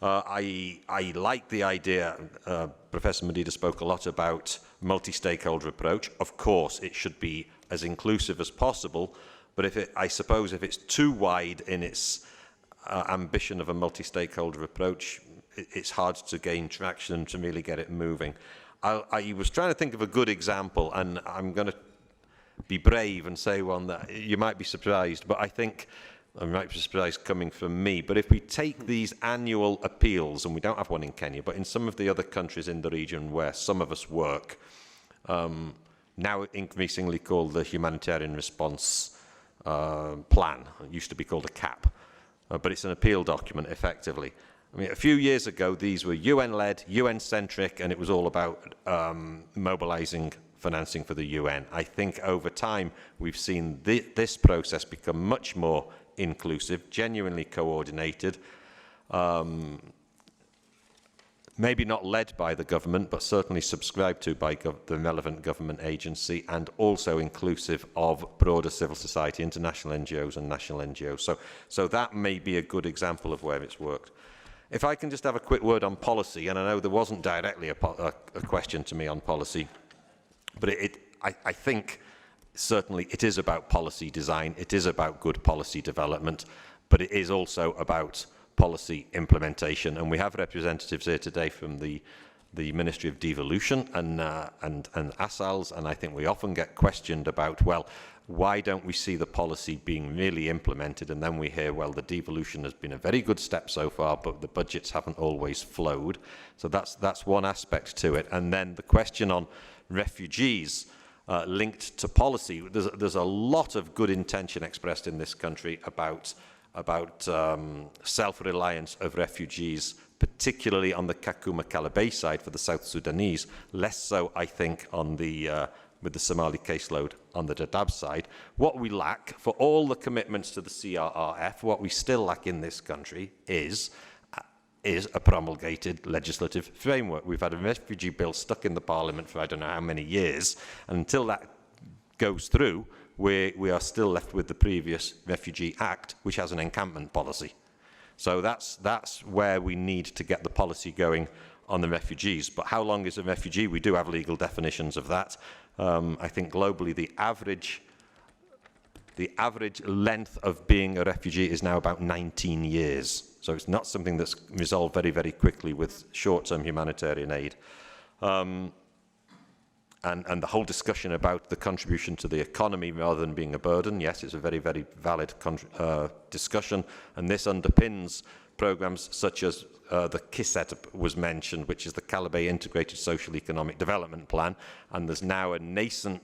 I like the idea, Professor Medida spoke a lot about multi-stakeholder approach. Of course, it should be as inclusive as possible, but I suppose if it's too wide in its ambition of a multi-stakeholder approach, it's hard to gain traction and to really get it moving. I was trying to think of a good example, and I'm going to be brave and say one that you might be surprised, but I think I might be surprised coming from me, but if we take these annual appeals, and we don't have one in Kenya, but in some of the other countries in the region where some of us work, now increasingly called the Humanitarian Response Plan. It used to be called a CAP, but it's an appeal document effectively. I mean, a few years ago, these were UN-led, UN-centric, and it was all about mobilizing financing for the UN. I think over time, we've seen this process become much more inclusive, genuinely coordinated, maybe not led by the government, but certainly subscribed to by the relevant government agency, and also inclusive of broader civil society, international NGOs and national NGOs. So that may be a good example of where it's worked. If I can just have a quick word on policy, and I know there wasn't directly a question to me on policy, but I think certainly it is about policy design, it is about good policy development, but it is also about policy implementation. And we have representatives here today from the Ministry of Devolution and ASALs, and I think we often get questioned about, well, why don't we see the policy being really implemented? And then we hear, well, the devolution has been a very good step so far, but the budgets haven't always flowed. So that's one aspect to it. And then the question on refugees linked to policy. There's a lot of good intention expressed in this country about self-reliance of refugees, particularly on the Kakuma-Kalabay side for the South Sudanese, less so, I think, on with the Somali caseload on the Dadaab side. What we lack, for all the commitments to the CRRF, what we still lack in this country is a promulgated legislative framework. We've had a refugee bill stuck in the parliament for I don't know how many years, and until that goes through, we are still left with the previous Refugee Act, which has an encampment policy. So that's where we need to get the policy going on the refugees. But how long is a refugee? We do have legal definitions of that. I think globally the average the average length of being a refugee is now about 19 years. So it's not something that's resolved very, very quickly with short-term humanitarian aid. And the whole discussion about the contribution to the economy rather than being a burden, yes, it's a very, very valid discussion, and this underpins programs such as the KISET was mentioned, which is the Calabar Integrated Social Economic Development Plan, and there's now a nascent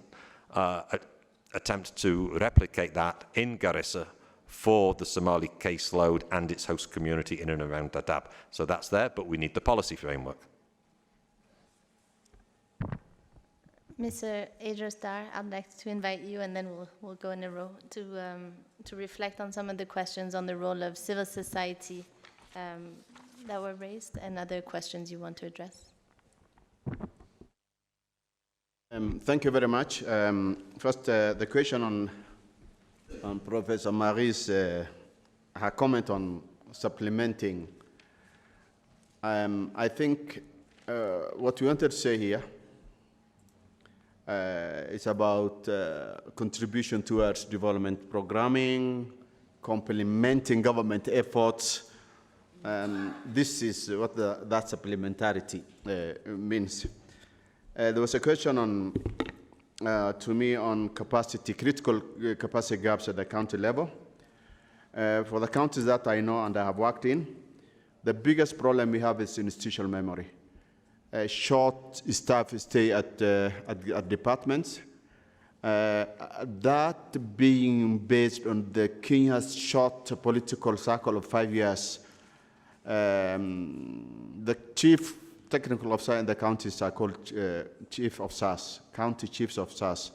attempt to replicate that in Garissa for the Somali caseload and its host community in and around Dadaab. So that's there, but we need the policy framework. Mr. Adrostar, I'd like to invite you, and then we'll go in a row to reflect on some of the questions on the role of civil society that were raised, and other questions you want to address. Thank you very much. First, the question on Professor Marie's her comment on supplementing. I think what we wanted to say here is about contribution towards development programming, complementing government efforts. This is what that supplementarity means. There was a question on, to me, on capacity, critical capacity gaps at the county level. For the counties that I know and I have worked in, the biggest problem we have is institutional memory. Short staff stay at departments. That being based on the Kenya's short political cycle of 5 years, the chief technical officer in the counties are called chief of SAS, county chiefs of SAS.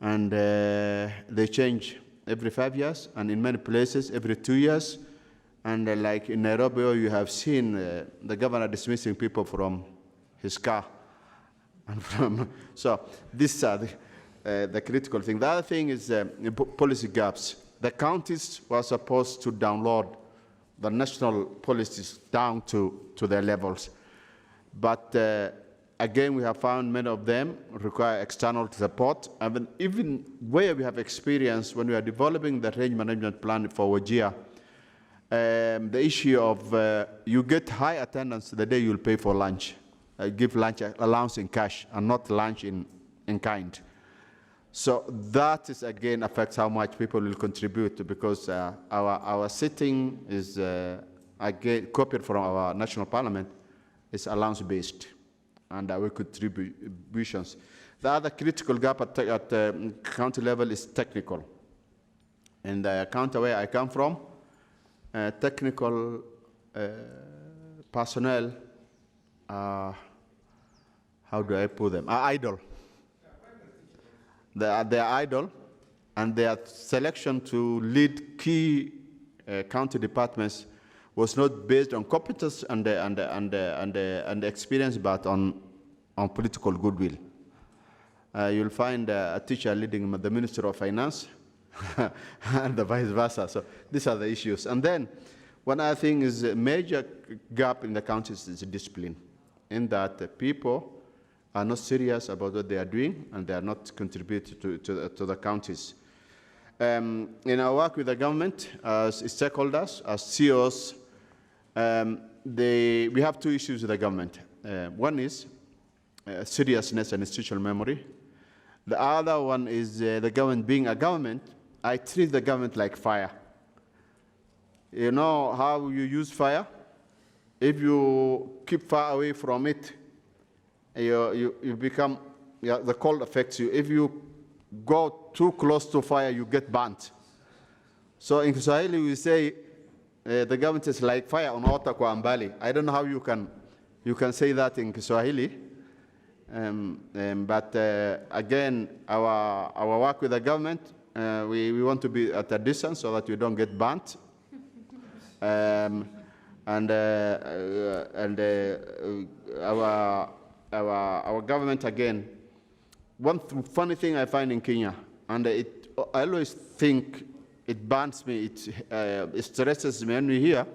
And they change every 5 years, and in many places every 2 years. And like in Nairobi, you have seen the governor dismissing people from his car. And so these are the critical thing. The other thing is policy gaps. The counties were supposed to download the national policies down to their levels. But again, we have found many of them require external support. And even where we have experience when we are developing the range management plan for Wajir, the issue of you get high attendance the day you'll pay for lunch. Give lunch allowance in cash and not lunch in kind. So that is again affects how much people will contribute, because our sitting is again copied from our national parliament. It's allowance based, and our contributions. The other critical gap at county level is technical. In the county where I come from, technical personnel, how do I put them, are idle. They are idle, and their selection to lead key county departments was not based on competence and experience, but on political goodwill. You'll find a teacher leading the Ministry of Finance and the vice versa. So these are the issues. And then one other thing is a major gap in the counties is discipline, in that people are not serious about what they are doing, and they are not contributing to the counties. In our work with the government, as stakeholders, as CEOs, we have two issues with the government. One is seriousness and institutional memory. The other one is the government being a government. I treat the government like fire. You know how you use fire? If you keep far away from it, you become, the cold affects you. If you go too close to fire, you get burnt. So in Kiswahili, we say the government is like fire on water kwa mbali. I don't know how you can say that in Kiswahili. But again, our work with the government, we want to be at a distance so that we don't get burnt. Our government, again, one funny thing I find in Kenya, and I always think it burns me, it stresses me when we hear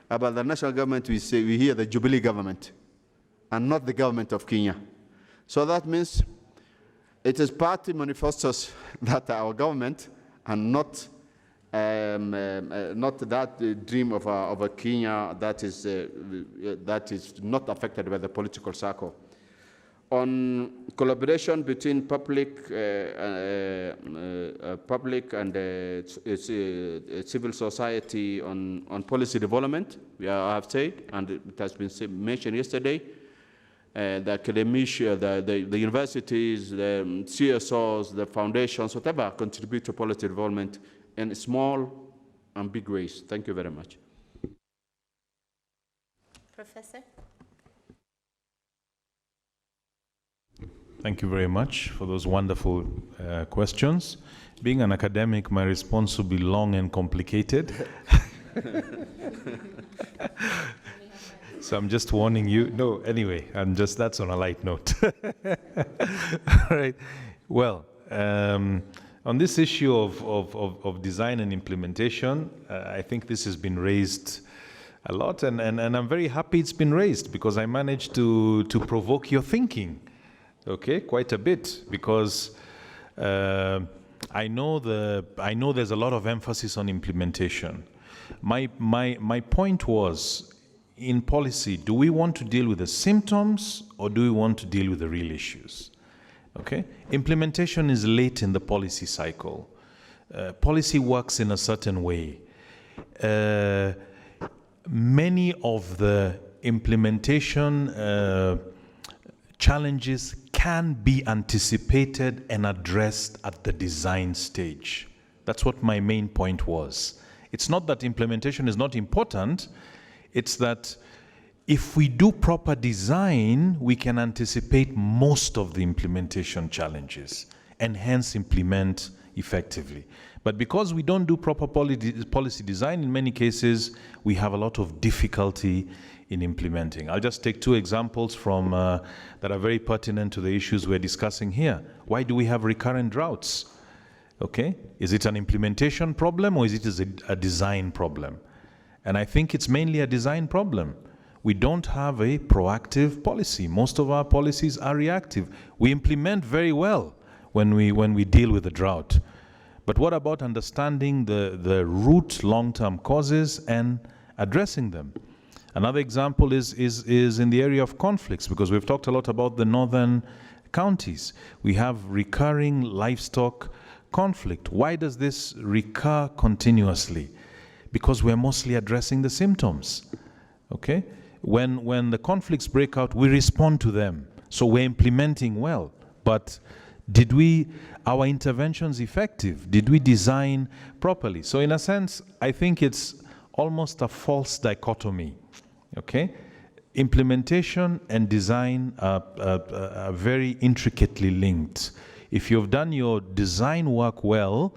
about the national government, we hear the Jubilee government, and not the government of Kenya. So that means it is party manifestos that our government, and not that dream of a Kenya that is not affected by the political circle. On collaboration between public and civil society on policy development, I have said, and it has been mentioned yesterday, the academia, the universities, the CSOs, the foundations, whatever contribute to policy development in small and big ways. Thank you very much. Professor? Thank you very much for those wonderful questions. Being an academic, my response will be long and complicated. So I'm just warning you. No, anyway, that's on a light note. All right. Well, on this issue of design and implementation, I think this has been raised a lot, and I'm very happy it's been raised, because I managed to provoke your thinking, okay, quite a bit, because I know there's a lot of emphasis on implementation. My point was, in policy, do we want to deal with the symptoms or do we want to deal with the real issues? Okay? Implementation is late in the policy cycle. Policy works in a certain way. Many of the implementation challenges can be anticipated and addressed at the design stage. That's what my main point was. It's not that implementation is not important, it's that if we do proper design, we can anticipate most of the implementation challenges and hence implement effectively. But because we don't do proper policy design, in many cases, we have a lot of difficulty in implementing. I'll just take two examples from that are very pertinent to the issues we're discussing here. Why do we have recurrent droughts? Okay, is it an implementation problem or is it a design problem? And I think it's mainly a design problem. We don't have a proactive policy. Most of our policies are reactive. We implement very well when we deal with the drought. But what about understanding the root long-term causes and addressing them? Another example is in the area of conflicts, because we've talked a lot about the northern counties. We have recurring livestock conflict. Why does this recur continuously? Because we're mostly addressing the symptoms, okay? When the conflicts break out, we respond to them. So we're implementing well. But our interventions effective? Did we design properly? So in a sense, I think it's almost a false dichotomy, okay? Implementation and design are very intricately linked. If you've done your design work well,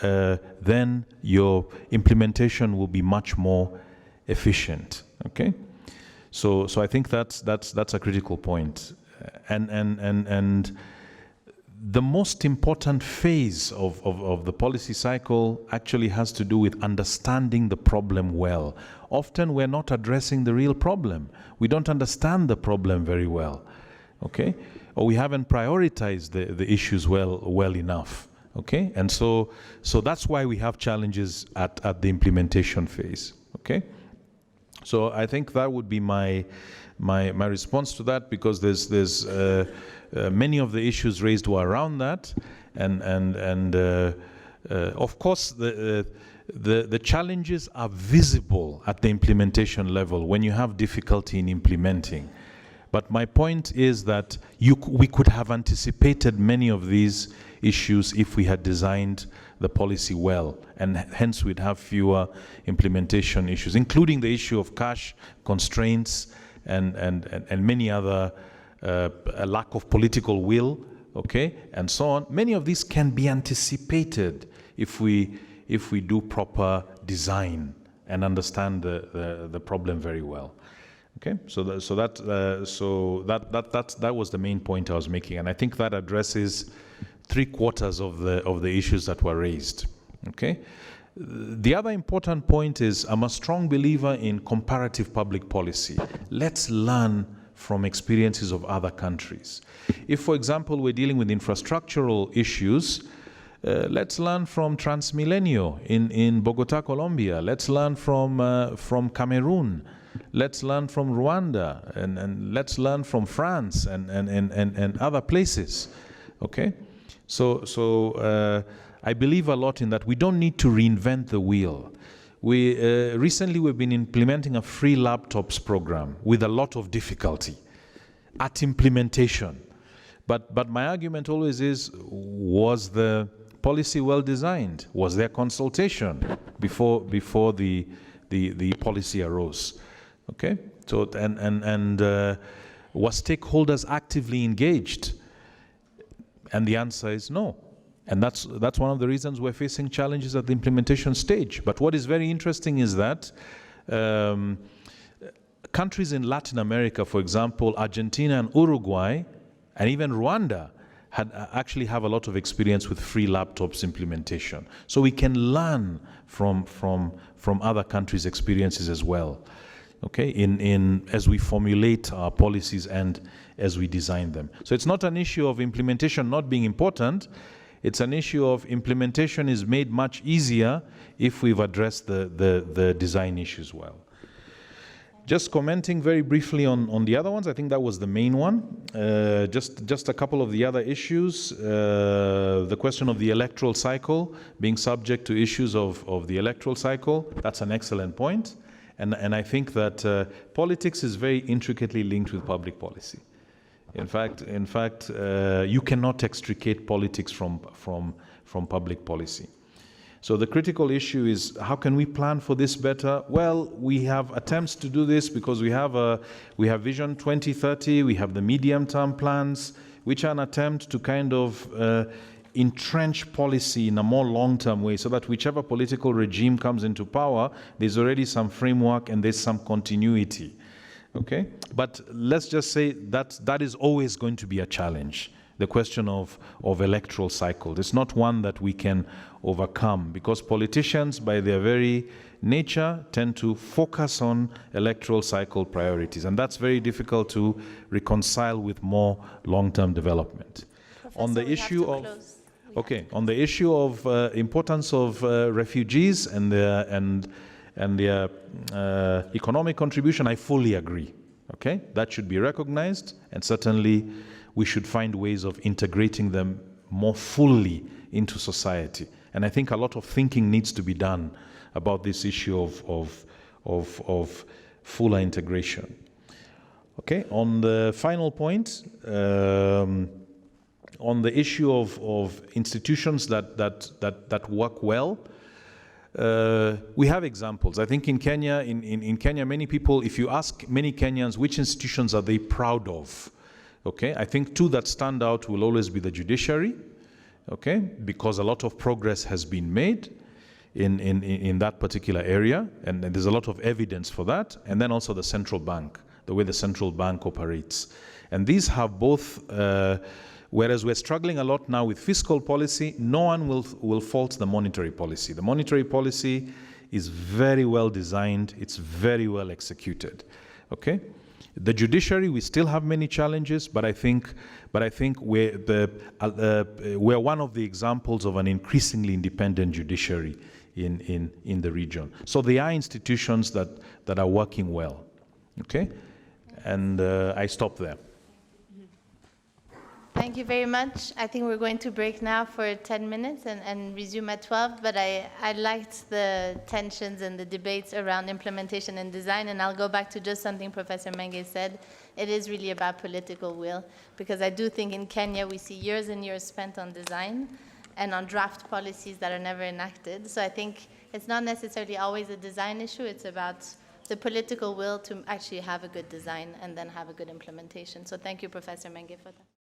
then your implementation will be much more efficient. Okay, so I think that's a critical point, and the most important phase of the policy cycle actually has to do with understanding the problem well. Often we're not addressing the real problem. We don't understand the problem very well. Okay, or we haven't prioritized the issues well enough. Okay, and so that's why we have challenges at the implementation phase. Okay, so I think that would be my response to that, because there's many of the issues raised were around that, and of course the challenges are visible at the implementation level when you have difficulty in implementing. But my point is that we could have anticipated many of these issues if we had designed the policy well, and hence we'd have fewer implementation issues, including the issue of cash constraints and many other, a lack of political will, okay, and so on. Many of these can be anticipated if we do proper design and understand the problem very well. Okay, so that was the main point I was making, and I think that addresses 3/4 of the issues that were raised. Okay, the other important point is I'm a strong believer in comparative public policy. Let's learn from experiences of other countries. If, for example, we're dealing with infrastructural issues, Let's learn from Transmilenio in Bogota, Colombia. Let's learn from Cameroon. Let's learn from Rwanda, and let's learn from France and other places. Okay, so I believe a lot in that. We don't need to reinvent the wheel. Recently we've been implementing a free laptops program with a lot of difficulty at implementation. But my argument always is, was the policy well designed? Was there consultation before the policy arose? Okay, so and was stakeholders actively engaged? And the answer is no. And that's one of the reasons we're facing challenges at the implementation stage. But what is very interesting is that countries in Latin America, for example, Argentina and Uruguay, and even Rwanda, actually have a lot of experience with free laptops implementation. So we can learn from other countries' experiences as well. Okay, as we formulate our policies and as we design them. So it's not an issue of implementation not being important. It's an issue of implementation is made much easier if we've addressed the design issues well. Just commenting very briefly on the other ones, I think that was the main one. Just a couple of the other issues. The question of the electoral cycle, being subject to issues of the electoral cycle, that's an excellent point. And I think that politics is very intricately linked with public policy. In fact, you cannot extricate politics from public policy. So the critical issue is, how can we plan for this better? Well, we have attempts to do this because we have Vision 2030, we have the medium-term plans, which are an attempt to kind of entrench policy in a more long-term way, so that whichever political regime comes into power, there's already some framework and there's some continuity. Okay, but let's just say that is always going to be a challenge. The question of electoral cycle. It's not one that we can overcome, because politicians, by their very nature, tend to focus on electoral cycle priorities, and that's very difficult to reconcile with more long-term development. Professor, on the issue of on the issue of importance of refugees and their economic contribution, I fully agree. Okay, that should be recognized, and certainly we should find ways of integrating them more fully into society. And I think a lot of thinking needs to be done about this issue of fuller integration. Okay, on the final point, on the issue of institutions that work well, we have examples. I think in Kenya, in Kenya, many people, if you ask many Kenyans which institutions are they proud of, okay, I think two that stand out will always be the judiciary, okay, because a lot of progress has been made in that particular area, and there's a lot of evidence for that, and then also the central bank, the way the central bank operates. And these have both, whereas we're struggling a lot now with fiscal policy, no one will fault the monetary policy. The monetary policy is very well designed, it's very well executed, okay? The judiciary, we still have many challenges, but I think we're one of the examples of an increasingly independent judiciary in the region. So there are institutions that are working well, okay? And I stop there. Thank you very much. I think we're going to break now for 10 minutes and resume at 12, but I liked the tensions and the debates around implementation and design, and I'll go back to just something Professor Mengue said. It is really about political will, because I do think in Kenya we see years and years spent on design and on draft policies that are never enacted. So I think it's not necessarily always a design issue, it's about the political will to actually have a good design and then have a good implementation. So thank you, Professor Mengue, for that.